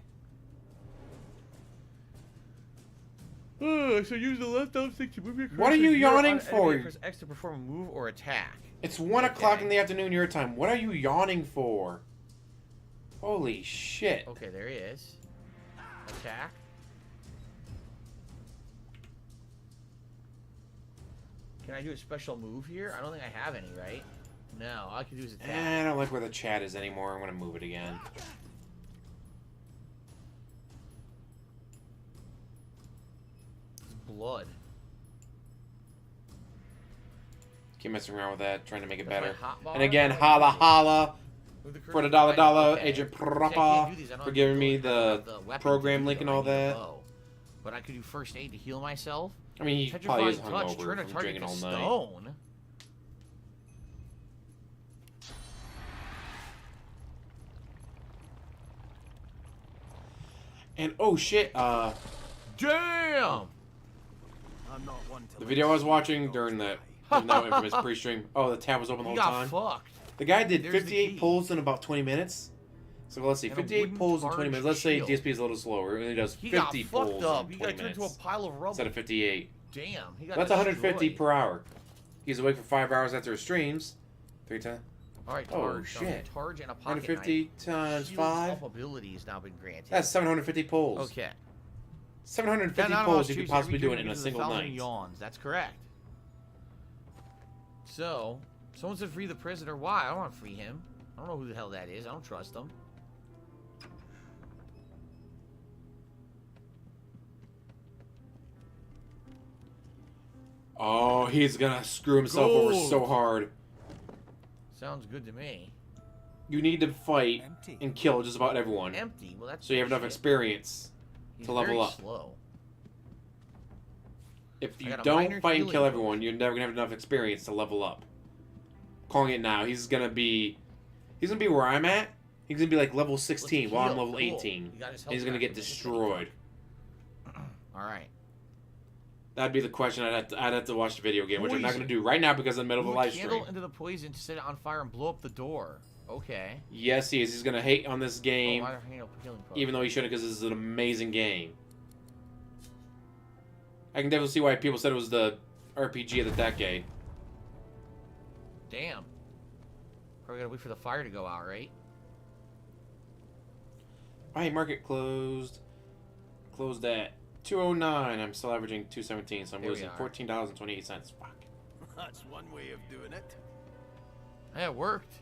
So use the left thumbstick to move your cursor. What are you yawning for? Press X to perform a move or attack. It's 1 o'clock in the afternoon your time. What are you yawning for? Holy shit. Okay, there he is. Attack. Can I do a special move here? I don't think I have any, right? No, all I can do is attack. I don't like where the chat is anymore. I'm going to move it again. It's blood. Keep messing around with that, trying to make it That's better. And again, holla holla for the $1 okay. Agent See, I Propa can't do these. I don't for have giving the me ability. the weapon program to do link and them. all I need the that. bow. But I could do first aid to heal myself. I mean, he probably is hungover Turn a from target drinking to all night. stone. And oh shit, Damn! I'm not one to the video I was watching during that now infamous pre-stream. Oh, the tab was open the He whole got time. fucked. The guy did There's the 58 key. pulls in about 20 minutes. So let's see, And a 58 wooden pulls in 20 charged minutes. Let's say shield. DSP is a little slower. It only does He 50 got pulls fucked in up. He 20 got turned into a minutes pile of rubble. instead of 58. Damn, he got That's 150 destroyed. per hour. He's awake for 5 hours after his streams. 3 times. All right, Oh, Targe. shit. Targe and a pocket 150 knife. times Shield 5. up ability has now been granted. That's 750 pulls. Okay. 750 Then pulls you could Cheese, possibly every do it in dream a is single 1,000 night. Yawns. That's correct. So, someone said free the prisoner. Why? I don't want to free him. I don't know who the hell that is. I don't trust him. Oh, he's gonna screw himself over Gold. so hard. Sounds good to me. You need to fight Empty. and kill just about everyone. Empty. Well, that's So you have enough bullshit. experience He's to level very up. slow. If I you got a don't minor fight and healing kill book. everyone, you're never gonna have enough experience to level up. Calling it now. He's gonna be where I'm at. He's gonna be like level 16 while I'm heal. level Cool. 18. He got his And he's health gonna back get from the hit destroyed. All right. That'd be the question. I'd have to watch the video again, which I'm not Poison. gonna do right now because I'm in the middle of a Blew a live candle stream. into the poison to set it on fire and blow up the door. Okay. Yes, he is. He's gonna hate on this game, Oh, I don't know, healing potion. even though he shouldn't, because this is an amazing game. I can definitely see why people said it was the RPG of the decade. Damn. Probably gotta wait for the fire to go out, right? Alright, market closed. Closed at 209. I'm still averaging 217, so I'm There we losing are. $14.28. Fuck. That's one way of doing it. Yeah, it worked.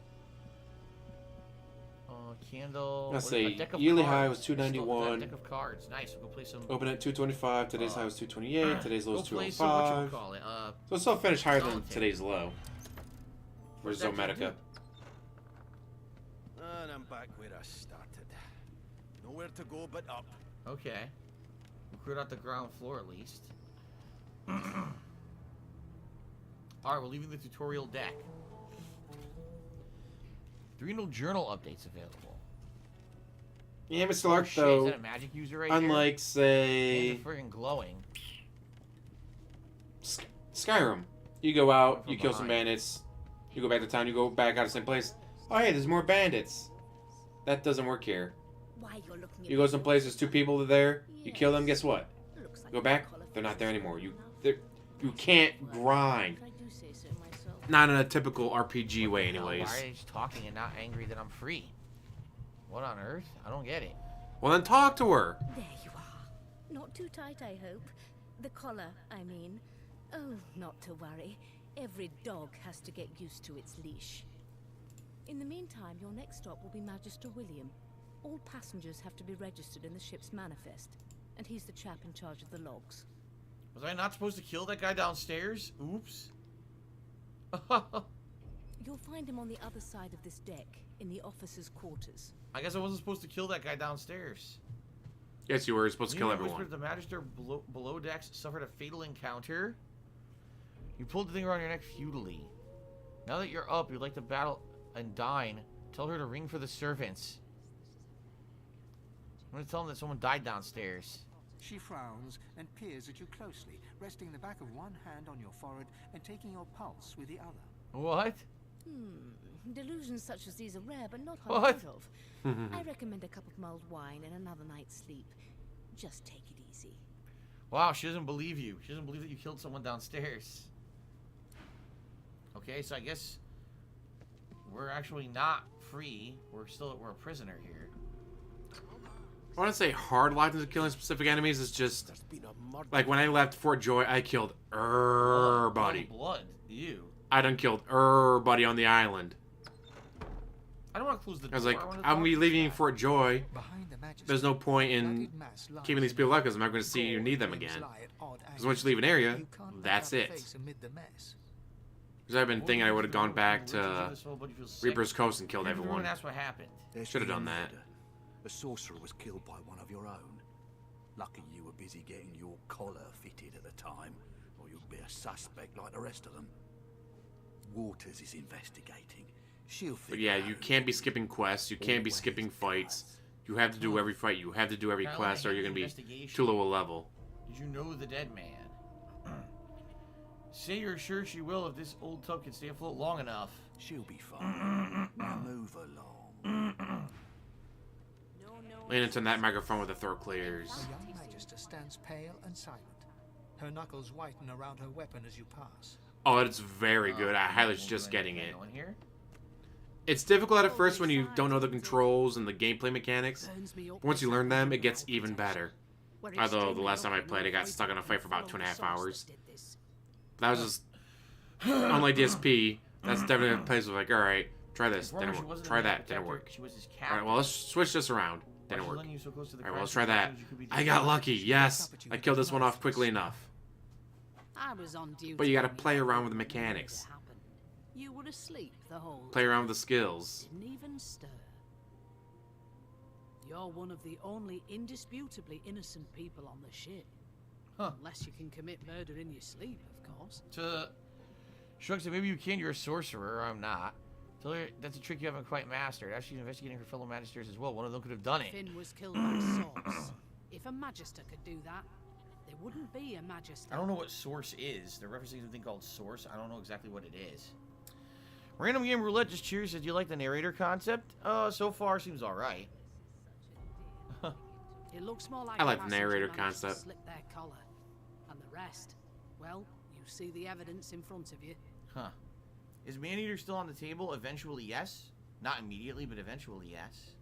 Candle. Let's what- see, a deck of yearly cards. high was Still got a 291. Deck of cards. Nice. We'll go play some. Open at 225. Today's high was 228. Today's low Go is play some 205. whatchamacallit, So it's still finished higher than Solitaire. today's low. For What's that gonna Zomedica. And I'm back where I started. Nowhere to go but up. Okay. We cleared out the ground floor at least. Alright, we're leaving the tutorial deck. 3 no journal updates available. Yeah, Mr. Oh, Lark, shit, is that though, a magic user right unlike, here? say, Hands are friggin' glowing. Skyrim, you go out, From you kill some behind. bandits, you go back to town, you go back out of the same place. Oh, hey, there's more bandits. That doesn't work here. Why you're looking at You go me someplace, there's 2 people there, you kill them, Yes. guess what? Looks like Go a back, collar they're not there fixes anymore. it You enough. you can't grind. I do say so myself. Not in a typical RPG way, Hell, anyways. why are they just talking and not angry that I'm free? What on earth? I don't get it. Well, then talk to her. There you are. Not too tight, I hope. The collar, I mean. Oh, not to worry. Every dog has to get used to its leash. In the meantime, your next stop will be Magister William. All passengers have to be registered in the ship's manifest, and he's the chap in charge of the logs. Was I not supposed to kill that guy downstairs? Oops. You'll find him on the other side of this deck, in the officers' quarters. I guess I wasn't supposed to kill that guy downstairs. Yes, you were supposed to kill Nina everyone. whispered the Magister below decks suffered a fatal encounter. You pulled the thing around your neck futilely. Now that you're up, you'd like to battle and dine. Tell her to ring for the servants. I'm gonna tell them that someone died downstairs. She frowns and peers at you closely, resting the back of one hand on your forehead and taking your pulse with the other. What? Delusions such as these are rare, but not What? unheard of. I recommend a cup of mulled wine and another night's sleep. Just take it easy. Wow, she doesn't believe you. She doesn't believe that you killed someone downstairs. Okay, so I guess we're actually not free. We're a prisoner here. I want to say hard locked into killing specific enemies is just There's been a murder. like when I left Fort Joy, I killed everybody. Blood. You. I done killed everybody on the island. I don't want to close the door. I was like, wanna I'm talk gonna be to leaving Jack. Fort Joy. Behind the Magister, There's no point a in bloodied mass lies keeping these in people the up because I'm not going to see you Gold need them wings again. lie at odd Because once you leave an area, angles. You can't make that's out a it. face amid the mess. Because I've been thinking I would have gone back Riches to of this whole bunch feels sick. Reaper's Coast and killed Everyone everyone. asked what happened. There's Should have been done a that. murder. A sorcerer was killed by one of your own. Lucky you were busy getting your collar fitted at the time, or you'd be a suspect like the rest of them. Waters is investigating. She'll But figure yeah, out you who can't be did it. skipping quests. You All can't be ways skipping of fights. cards. You have to do every fight. You have to do every Kinda quest, like or you're gonna be investigation. too low a level. Did you know the dead man? Say you're sure she will if this old tub can stay afloat long enough. She'll be fine. Now move along. Lean into that microphone with the throat clears. The young Magister stands pale and silent. Her knuckles whiten around her weapon as you pass. Oh, it's very good. I highly suggest getting it. Going here? It's difficult at first when you don't know the controls and the gameplay mechanics. But once you learn them, it gets even better. Although the last time I played, I got stuck in a fight for about 2.5 hours. That was just... Unlike DSP, that's definitely a place where like, alright, try this, didn't work. Try that, didn't work. Alright, well, let's switch this around. Didn't work. Alright, well, let's try that. I got lucky, yes! I killed this one off quickly enough. I was on duty. But you gotta play around with the mechanics. You were asleep the whole Play around with the skills. Didn't even stir. You're one of the only indisputably innocent people on the ship. Huh. Unless you can commit murder in your sleep, of course. Shrugs said, maybe you can, you're a sorcerer, I'm not. Tell her that's a trick you haven't quite mastered. As she's investigating her fellow magisters as well, one of them could have done it. Finn was killed by Source. If a magister could do that, there wouldn't be a magister. I don't know what source is. They're referencing something called source. I don't know exactly what it is. Random Game Roulette just cheers. Said, do you like the narrator concept? So far seems alright. It looks more like I like the a passenger narrator managed to concept. slip their collar. And the rest, well, you see the evidence in front of you. Huh. Is Maneater still on the table? Eventually, yes. Not immediately, but eventually, yes.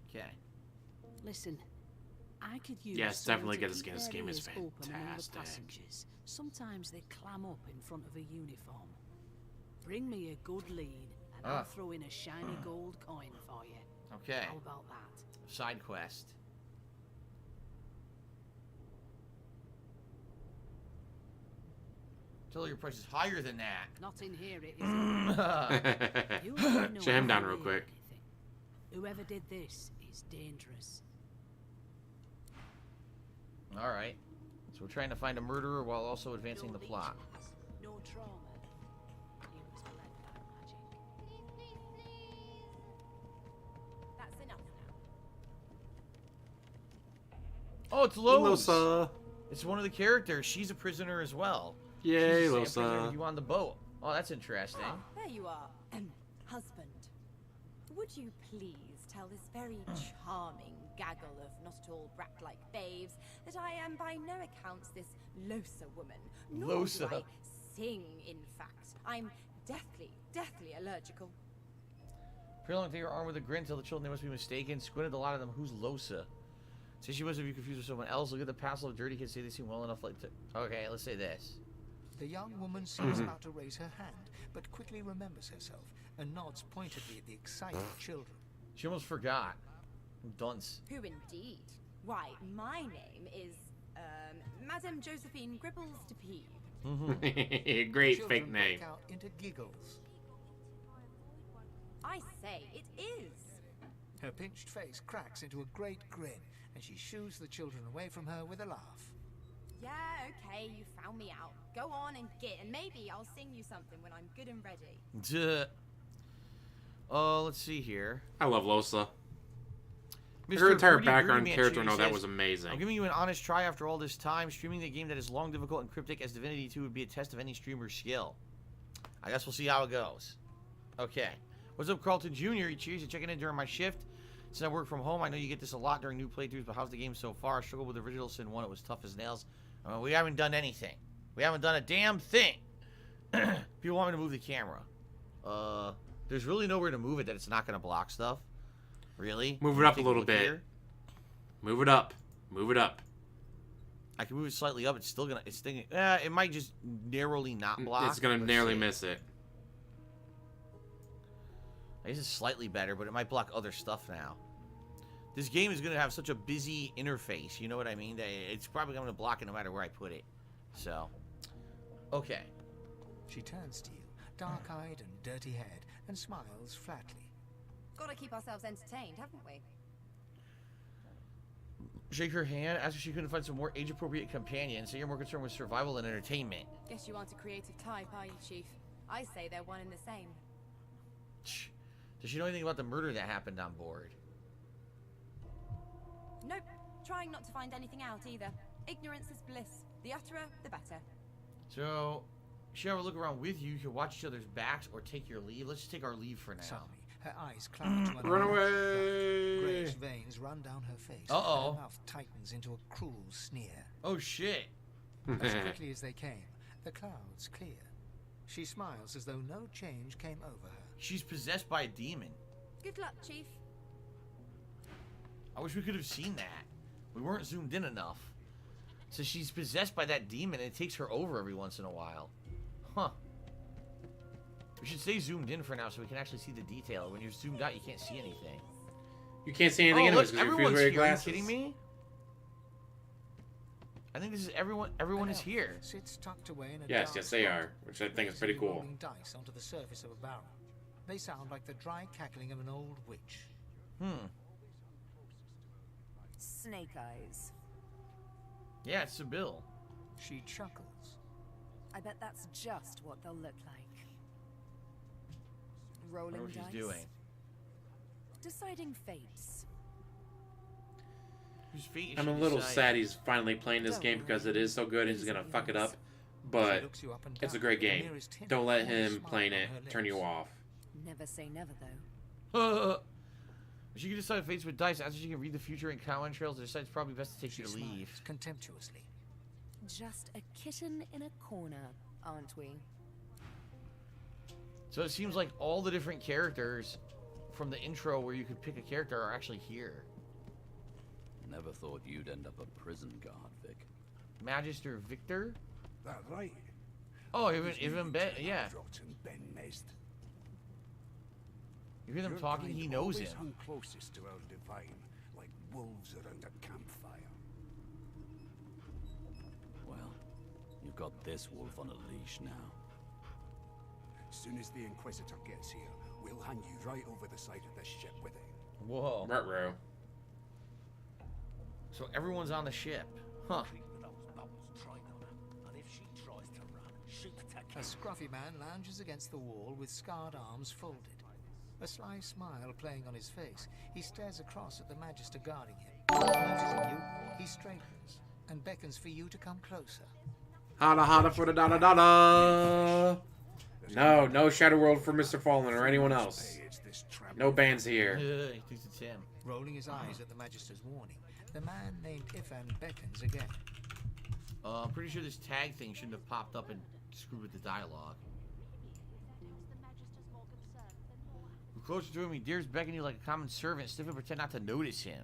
Okay. Listen, I could use Yes, someone definitely to get this keep game. This game is areas open among the fantastic. passengers. Sometimes they clam up in front of a uniform. Bring me a good lead, and I'll throw in a shiny gold coin for you. Okay. How about that? Side quest. Tell her your price is higher than that. Not in here, it isn't. You don't know Shut him down how real to quick. anything. Whoever did this is dangerous. Alright. So we're trying to find a murderer while also advancing the plot. No trauma. He was bled by magic. That's enough now. Oh, it's Lowe's. Losa. It's one of the characters. She's a prisoner as well. Yay, She's the same prisoner Losa. with you on the boat. Oh, that's interesting. Ah, there you are. Husband. Would you please tell this very charming gaggle of not at all brat-like babes that I am by no accounts this Losa woman. Nor Losa. do I sing, in fact. I'm deathly allergical. Prolonged to your arm with a grin, tell the children they must be mistaken. Squinted a lot of them. Who's Losa? Say she must have been confused with someone else. Look at the past of dirty kids. Say they seem well enough like to... Okay, let's say this. The young woman seems about to raise her hand, but quickly remembers herself and nods pointedly at the excited children. She almost forgot. Dunce. Who indeed? Why, my name is, Madame Josephine Gribbles de Peeb. Great Children fake name. break out into giggles. I say it is. Her pinched face cracks into a great grin, and she shoos the children away from her with a laugh. Yeah, okay, you found me out. Go on and get, and maybe I'll sing you something when I'm good and ready. Duh. Let's see here. I love Losa. Mr. Her entire Broody background Broody character, Man no, Chewy that says, was amazing. I'm giving you an honest try after all this time. Streaming the game that is long, difficult, and cryptic as Divinity 2 would be a test of any streamer's skill. I guess we'll see how it goes. Okay. What's up, Carlton Jr.? Cheers for checking in during my shift. Since I work from home, I know you get this a lot during new playthroughs, but how's the game so far? I struggled with Original Sin 1. It was tough as nails. We haven't done anything. We haven't done a damn thing. People want me to move the camera. There's really nowhere to move it that it's not going to block stuff. Really? Move it up a Take little look bit. here. Move it up. Move it up. I can move it slightly up. It's still gonna. It's thinking. It might just narrowly not block. It's gonna Let's narrowly see. miss it. I guess it's slightly better, but it might block other stuff now. This game is gonna have such a busy interface. You know what I mean? That it's probably gonna block it no matter where I put it. So, okay. She turns to you, dark-eyed and dirty-haired, and smiles flatly. Gotta keep ourselves entertained, haven't we? Shake her hand. Ask if she couldn't find some more age-appropriate companions. So you're more concerned with survival and entertainment. Guess you aren't a creative type, are you, Chief? I say they're one and the same. Does she know anything about the murder that happened on board? Nope. Trying not to find anything out either. Ignorance is bliss. The utterer, the better. So, should I have a look around with you? You can watch each other's backs or take your leave. Let's just take our leave for now. Suddenly, her eyes cloud to Run away! Grayish veins run down her face. Uh-oh. Her mouth tightens into a cruel sneer. Oh, shit. As quickly as they came, the clouds clear. She smiles as though no change came over her. She's possessed by a demon. Good luck, Chief. I wish we could have seen that. We weren't zoomed in enough. So she's possessed by that demon and it takes her over every once in a while. Huh. We should stay zoomed in for now so we can actually see the detail. When you're zoomed out, you can't see anything. You can't see anything anyways because you refuse to wear your glasses. Are you kidding me? I think this is everyone. Everyone is here. Sits tucked away in a Yes, dark yes, they spot, are, which I think is pretty cool. rolling dice onto the surface of a barrel. They sound like the dry cackling of an old witch. Snake eyes. Yeah, it's Sibyl. She chuckles. I bet that's just what they'll look like. Rolling what dice. she's doing. Deciding fates. Whose fate is I'm she a little deciding? sad he's finally playing this game because it is so good and he's gonna fuck it up. But it's a great game. Don't let him playing it turn you off. Never say never, though. She can decide fates with dice. After she can read the future and count entrails, it decides it's probably best to take you to leave. Contemptuously. Just a kitten in a corner, aren't we? So it seems like all the different characters from the intro where you could pick a character are actually here. Never thought you'd end up a prison guard, Vic. Magister Victor? That right? Oh, even Ben, yeah. Ben Mest. You hear them talking, he knows him. Hung closest to our divine, like wolves around a campfire. Well, you've got this wolf on a leash now. As soon as the Inquisitor gets here, we'll hang you right over the side of this ship with him. Whoa. Ruh-roh. So everyone's on the ship. Huh. A scruffy man lounges against the wall with scarred arms folded. A sly smile playing on his face, he stares across at the Magister guarding him. Noticing you, he straightens and beckons for you to come closer. Holla holla for the da-da-da-da! No, no Shadow World for Mr. Fallen or anyone else. No bands here. He thinks it's him. Rolling his eyes at the Magister's warning, the man named Ifan beckons again. I'm pretty sure this tag thing shouldn't have popped up and screwed with the dialogue. The closer to him, he dares beckon you like a common servant, stiff and pretend not to notice him.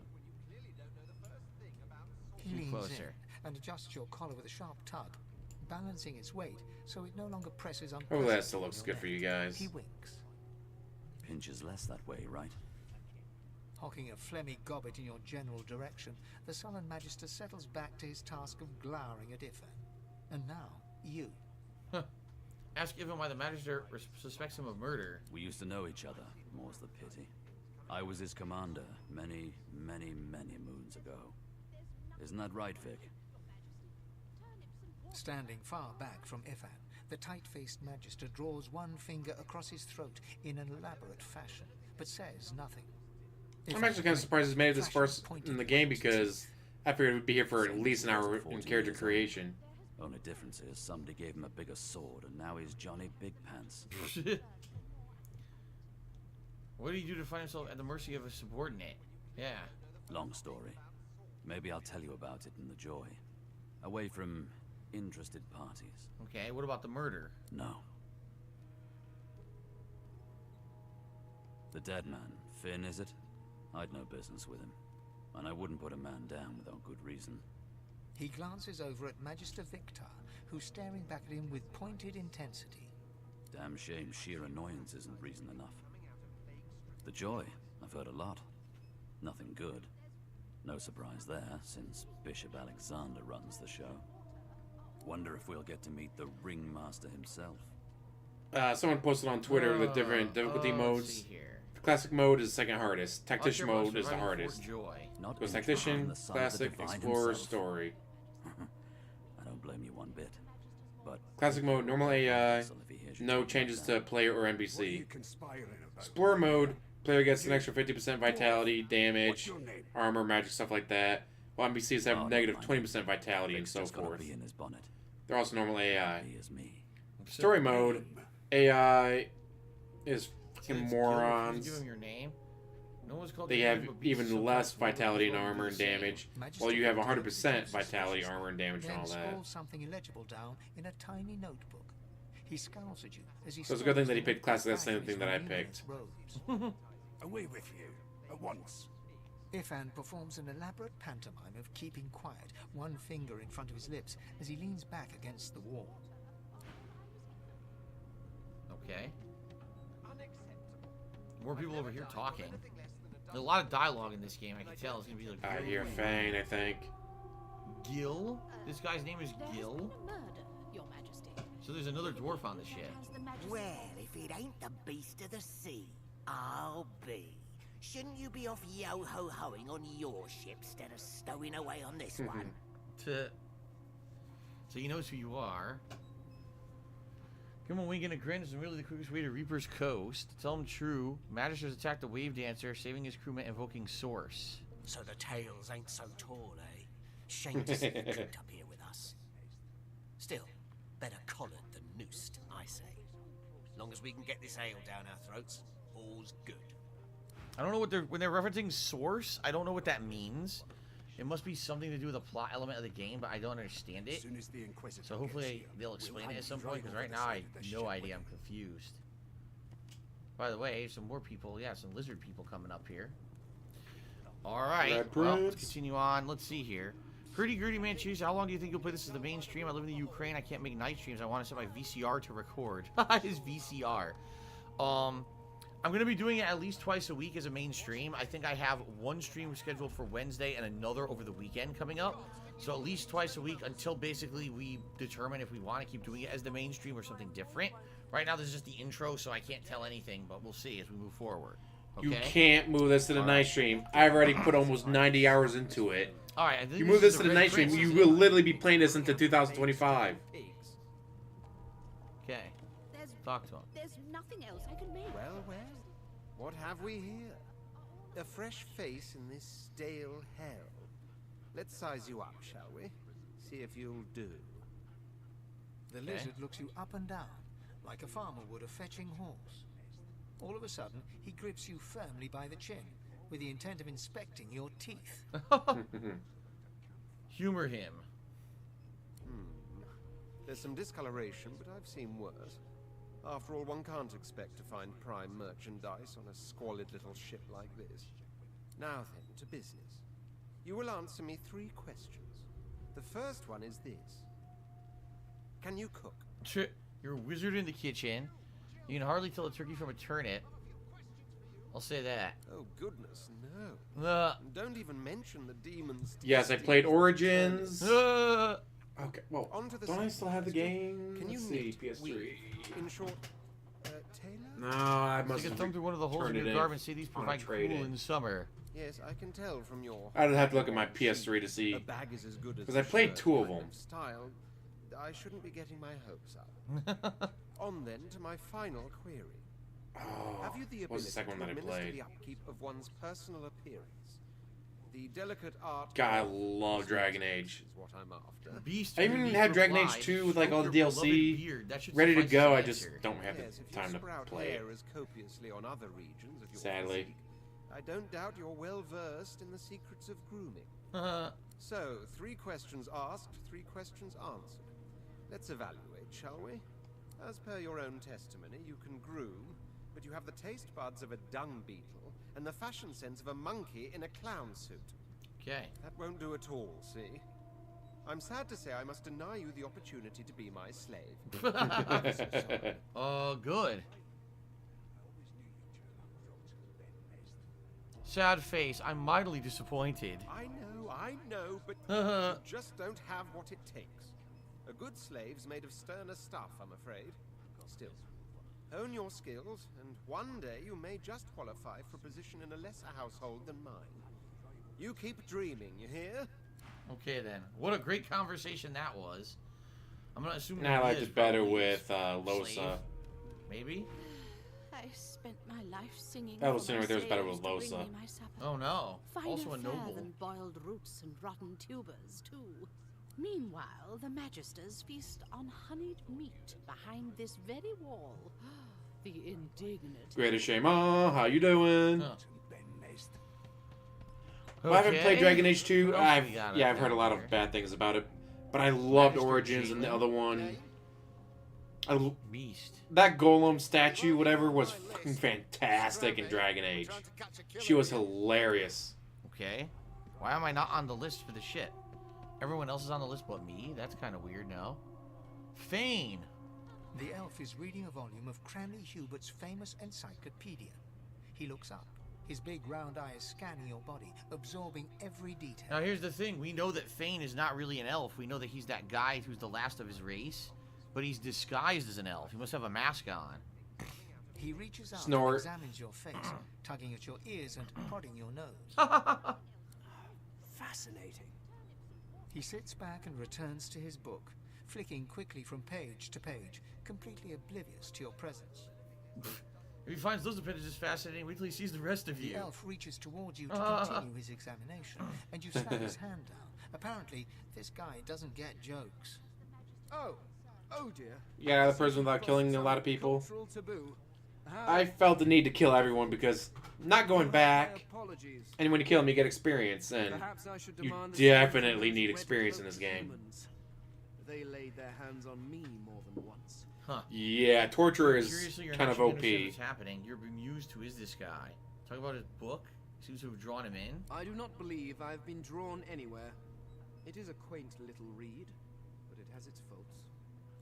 He leans closer. in and adjusts your collar with a sharp tug, balancing its weight so it no longer presses on. Oh, that still looks good for you guys. He winks. Pinches less that way, right? Hocking a phlegmy gobbet in your general direction, the sullen Magister settles back to his task of glowering at Ifan. And now, you. Huh. Ask Ivan why the Magister suspects him of murder. We used to know each other, more's the pity. I was his commander many, many, many moons ago. Isn't that right, Vic? Standing far back from Ifan, the tight-faced Magister draws one finger across his throat in an elaborate fashion, but says nothing. I'm actually kind of surprised he's made it this first in the game because I figured we'd be here for at least an hour in character creation. Only difference is somebody gave him a bigger sword and now he's Johnny Big Pants. What did he do to find himself at the mercy of a subordinate? Yeah. Long story. Maybe I'll tell you about it in the Joy. Away from interested parties. Okay, what about the murder? No. The dead man, Finn, is it? I'd no business with him. And I wouldn't put a man down without good reason. He glances over at Magister Victor, who's staring back at him with pointed intensity. Damn shame sheer annoyance isn't reason enough. The Joy, I've heard a lot. Nothing good. No surprise there, since Bishop Alexander runs the show. Wonder if we'll get to meet the Ringmaster himself. Someone posted on Twitter the different difficulty modes. The classic mode is the second hardest. Tactician mode is the hardest. Goes Tactician, Classic, Explorer, Story. I don't blame you one bit. But Classic mode, normal AI, no changes to player or NPC. Explorer mode, Player gets an extra 50% vitality, damage, armor, magic, stuff like that. While NPCs have negative 20% vitality and so forth. They're also normal AI. Story mode, AI is fucking morons. Give him your name. No one's called They have even less vitality and armor and damage, while you have 100% vitality, armor, and damage and all that. Scrawls something illegible down in a tiny notebook. He scowls at you as he So it's a good thing that he picked classic. That's the same thing that I picked. Away with you, at once. Ifan performs an elaborate pantomime of keeping quiet, one finger in front of his lips as he leans back against the wall. Okay. More people over here talking. There's a lot of dialogue in this game. I can tell it's gonna be like. I hear Fane, I think. Gil. This guy's name is Gil. So there's another dwarf on the ship. Well, if it ain't the beast of the sea, I'll be. Shouldn't you be off yo-ho-hoing on your ship instead of stowing away on this one? So he knows who you are. Give him a wink and a grin is really the quickest way to Reaper's Coast. To tell him true, Magister's attacked the Wave Dancer, saving his crewmate, invoking Source. So the tails ain't so tall, eh? Shame to see you cooped up here with us. Still, better collared than noosed, I say. Long as we can get this ale down our throats, all's good. I don't know what when they're referencing Source, I don't know what that means. It must be something to do with a plot element of the game, but I don't understand it. So hopefully they'll explain it at some point, because right now I have no idea. I'm confused. By the way, some more people. Yeah, some lizard people coming up here. Alright, well, let's continue on. Let's see here. Pretty Gritty Man Choose, how long do you think you'll play this as the main stream? I live in the Ukraine. I can't make night streams. I want to set my VCR to record. His VCR. I'm going to be doing it at least twice a week as a main stream. I think I have one stream scheduled for Wednesday and another over the weekend coming up. So at least twice a week until basically we determine if we want to keep doing it as the main stream or something different. Right now this is just the intro, so I can't tell anything, but we'll see as we move forward. Okay? You can't move this to the night stream. I've already put almost 90 hours into it. Alright, I think you move this to the night stream, you will literally be playing this into 2025. Okay. Talk to him. There's nothing else I can make. Well, well. What have we here? A fresh face in this stale hell. Let's size you up, shall we? See if you'll do. The lizard looks you up and down, like a farmer would a fetching horse. All of a sudden, he grips you firmly by the chin, with the intent of inspecting your teeth. Humor him. There's some discoloration, but I've seen worse. After all, one can't expect to find prime merchandise on a squalid little ship like this. Now then, to business. You will answer me 3 questions. The first one is this. Can you cook? You're a wizard in the kitchen. You can hardly tell a turkey from a turnip. I'll say that. Oh, goodness, no. Don't even mention the demons. Yes, I played Origins. Okay, well, don't I still have the game? Can you see, PS3. In short, tailor? No, I must have thumb through one of the holes in your garment. See, these provide cool in summer. Yes, I can tell from your. I'd have to look at my PS3 to see. A bag is as good as because I played 2 of them. Style, I shouldn't be getting my hopes up. On then to my final query. Oh, have you the what's the second one that I played? The upkeep of one's personal appearance? The delicate art. God, I love Dragon Age. Is what I'm after. I even have Dragon Age 2 with like all the DLC ready to go. I just don't have the time to play it. As copiously on other regions of your sadly. Physique, I don't doubt you're well versed in the secrets of grooming. So, 3 questions asked, 3 questions answered. Let's evaluate, shall we? As per your own testimony, you can groom, but you have the taste buds of a dung beetle and the fashion sense of a monkey in a clown suit. Okay. That won't do at all, see? I'm sad to say I must deny you the opportunity to be my slave. Oh, good. Sad face. I'm mightily disappointed. I know, but you just don't have what it takes. A good slave's made of sterner stuff, I'm afraid. Still, hone your skills, and one day you may just qualify for a position in a lesser household than mine. You keep dreaming, you hear? Okay then. What a great conversation that was. I'm gonna assume. I liked it better with Losa. Maybe. I I spent my life singing. That for was my right there was better slaves with to bring Losa. me my supper. Oh no. Finer Also a fare noble. than boiled roots and rotten tubers, too. Meanwhile, the Magisters feast on honeyed meat behind this very wall. The indignant. Greatest Shaman, how you doing? Huh. Well, I haven't played Okay. Dragon Age 2. What else we got I've up heard a lot here? of bad things about it. But I loved Magister Origins and the Caitlin. other one. Beast. That golem statue, whatever, was fucking fantastic in Dragon Age. She was hilarious. Okay. Why am I not on the list for the shit? Everyone else is on the list but me? That's kind of weird, no? Fane. The elf is reading a volume of Cranley Hubert's famous encyclopedia. He looks up, his big round eyes scanning your body, absorbing every detail. Now here's the thing. We know that Fane is not really an elf. We know that he's that guy who's the last of his race. But he's disguised as an elf. He must have a mask on. He reaches out Snort. and examines your face, tugging at your ears and prodding your nose. Fascinating. He sits back and returns to his book, flicking quickly from page to page, completely oblivious to your presence. If he finds those appendages fascinating, wait till he sees the rest of you. The elf reaches towards you to continue his examination, and you slap his hand down. Apparently, this guy doesn't get jokes. Oh dear. Yeah, the person without killing a lot of people. Cultural taboo. I felt the need to kill everyone because not going back, Apologies. and when you kill them, you get experience, and Perhaps I should you demand the definitely same need red experience in cloaked this game. humans. They laid their hands on me more than once. Huh. Yeah, torture is Curiously, you're kind not of sure understand OP. what's happening. You're bemused. Who is this guy? Talk about his book. Seems to have drawn him in. I do not believe I've been drawn anywhere. It is a quaint little read, but it has its faults.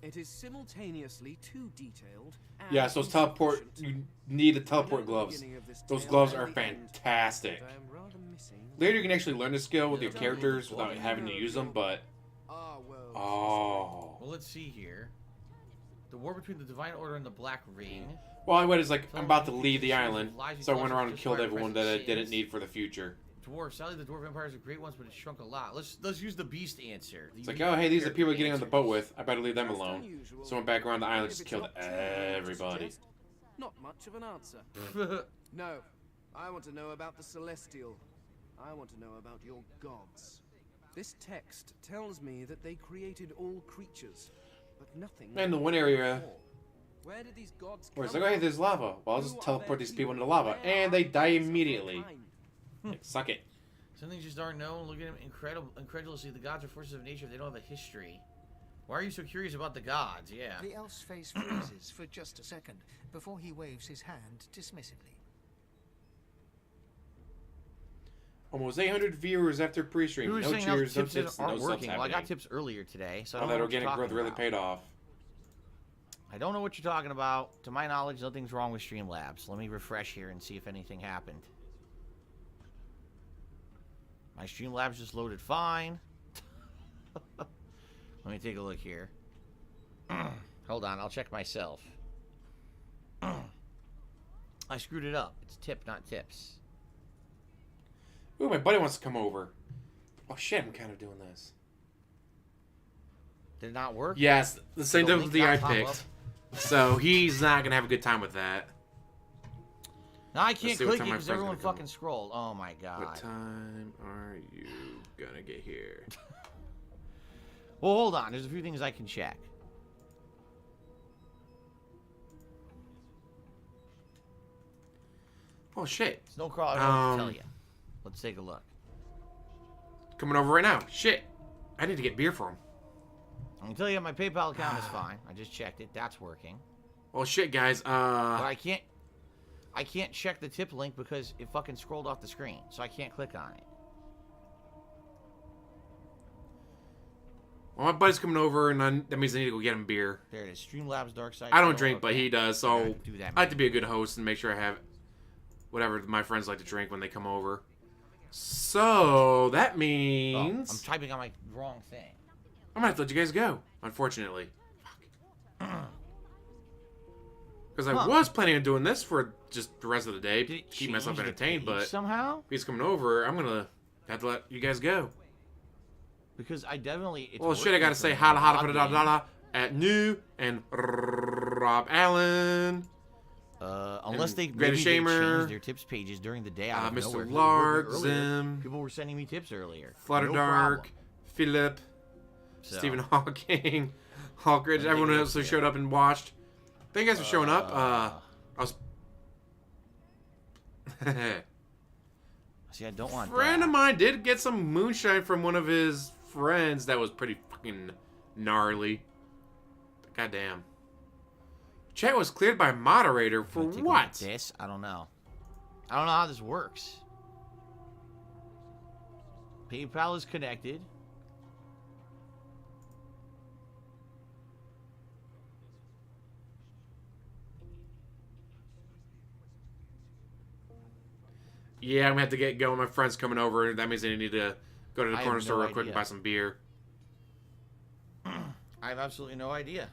It is simultaneously too detailed. And Yeah, so it's teleport. insufficient. You need the I know teleport the gloves. beginning of this Those tale gloves and are the end, fantastic. but I am rather missing Later, you can actually learn the skill with Yeah, your tell me what characters the without book- having to use them, but our world. oh. Well, let's see here. The war between the Divine Order and the Black Ring. Well, I went as like I'm about to leave the island, so I went around and killed everyone that I didn't need for the future. Dwarf. Sadly, the dwarf empires are great ones, but it shrunk a lot. Let's use the beast answer. It's like, oh hey, these are the people getting on the boat with. I better leave them alone. So I went back around the island, just killed everybody. Not much of an answer. No, I want to know about the Celestial. I want to know about your gods. This text tells me that they created all creatures, but nothing. And the one area Where did these gods where it's come like, oh hey, from? there's lava. Well, I'll just Who are teleport their these people into people? lava, Where and they are die the rest of immediately. mankind? Like, suck it. Some things just aren't known. Look at him incredulously. The gods are forces of nature. They don't have a history. Why are you so curious about the gods? Yeah. The elf's face freezes for just a second before he waves his hand dismissively. Almost 800 viewers after pre-stream. Who was No saying how cheers, no tips tips, no aren't subs working? Well, I got happening. tips earlier today, so I Oh, don't that know what you're organic growth talking really about. paid off. I don't know what you're talking about. To my knowledge, nothing's wrong with Streamlabs. Let me refresh here and see if anything happened. My Streamlabs just loaded fine. Let me take a look here. Hold on, I'll check myself. I screwed it up. It's tip, not tips. Ooh, my buddy wants to come over. Oh shit, I'm kind of doing this. Did it not work? Yes, the same The difficulty link I not pop picked. up? So he's not gonna have a good time with that. No, I Let's can't see what click it time my because friend's everyone gonna come. fucking scrolled. Oh my god. What time are you gonna get here? Well, hold on. There's a few things I can check. Oh shit. Snowcrawler, I don't know what to tell you. Let's take a look. Coming over right now. Shit. I need to get beer for him. I can tell you my PayPal account is fine. I just checked it. That's working. Well, shit, guys. But I can't check the tip link because it fucking scrolled off the screen, so I can't click on it. Well, my buddy's coming over, and that means I need to go get him beer. There it is. Streamlabs Dark Side. I don't Show. drink, but Okay. he does, I so have to do that, I have to be a good host and make sure I have whatever my friends like to drink when they come over. So that Oh, means I'm typing on my wrong thing. I'm gonna have to let you guys go, unfortunately. Because I was planning on doing this for just the rest of the day, to keep myself change the entertained, page but somehow? if he's coming over, I'm gonna have to let you guys go. Because I definitely. It's Well, shit, I gotta say hi to at New and Rob Allen. Unless they Greatest maybe they Shamer, changed their tips pages during the day out of nowhere. Mr. 'Cause Lark, earlier, Zim, people were sending me tips earlier. Flutter No Dark, problem. Philip, So, Stephen Hawking, Hawkridge. I Everyone think else who it's showed up and watched. Thank you guys for showing up. I was. See, I don't want Friend that. of mine did get some moonshine from one of his friends that was pretty fucking gnarly. Goddamn. Chat was cleared by moderator for Take a look what? at this? I don't know. I don't know how this works. PayPal is connected. Yeah, I'm gonna have to get going. My friend's coming over. That means I need to go to the I corner have store no real quick and idea. buy some beer. I have absolutely no idea.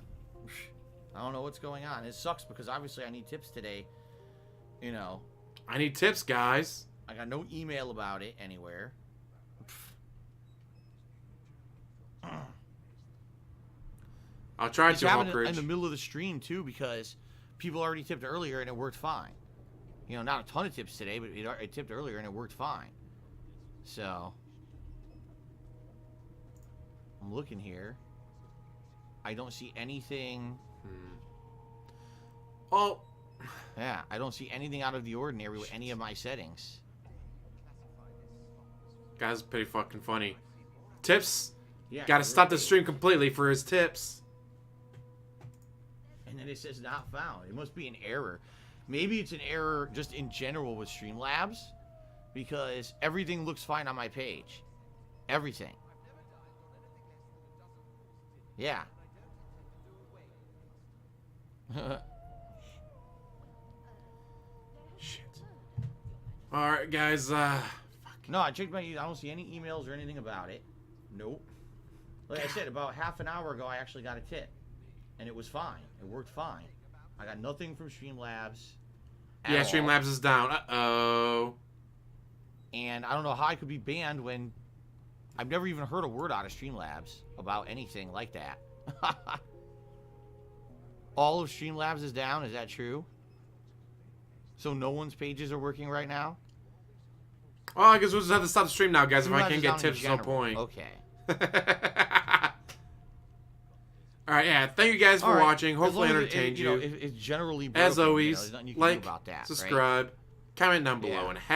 I don't know what's going on. It sucks because obviously I need tips today. You know. I need tips, guys. I got no email about it anywhere. I'll try It's to, happening Hawkridge. in the middle of the stream too because people already tipped earlier and it worked fine. You know, not a ton of tips today, but it tipped earlier and it worked fine. So I'm looking here. I don't see anything. Oh. Yeah, I don't see anything out of the ordinary with any of my settings. Guy's pretty fucking funny. Tips? Yeah, Gotta stop the stream completely for his tips. And then it says not found. It must be an error. Maybe it's an error just in general with Streamlabs because everything looks fine on my page. Everything. Yeah. Shit. Alright, guys, No, I checked my I don't see any emails or anything about it. Nope. Like I said, about half an hour ago, I actually got a tip. And it was fine. It worked fine. I got nothing from Streamlabs. yeah, Streamlabs is down. Uh-oh. And I don't know how I could be banned when I've never even heard a word out of Streamlabs about anything like that. All of Streamlabs is down, is that true? So no one's pages are working right now? Oh, I guess we'll just have to stop the stream now, guys. If I Streamlabs can't is get down in tips, no general. point. Okay. Alright, yeah. Thank you guys for All right. watching. As Hopefully long as entertained it, you. know, if it's generally broken, As always, there's nothing you can like, do about that, right? subscribe, comment down below, Yeah. and have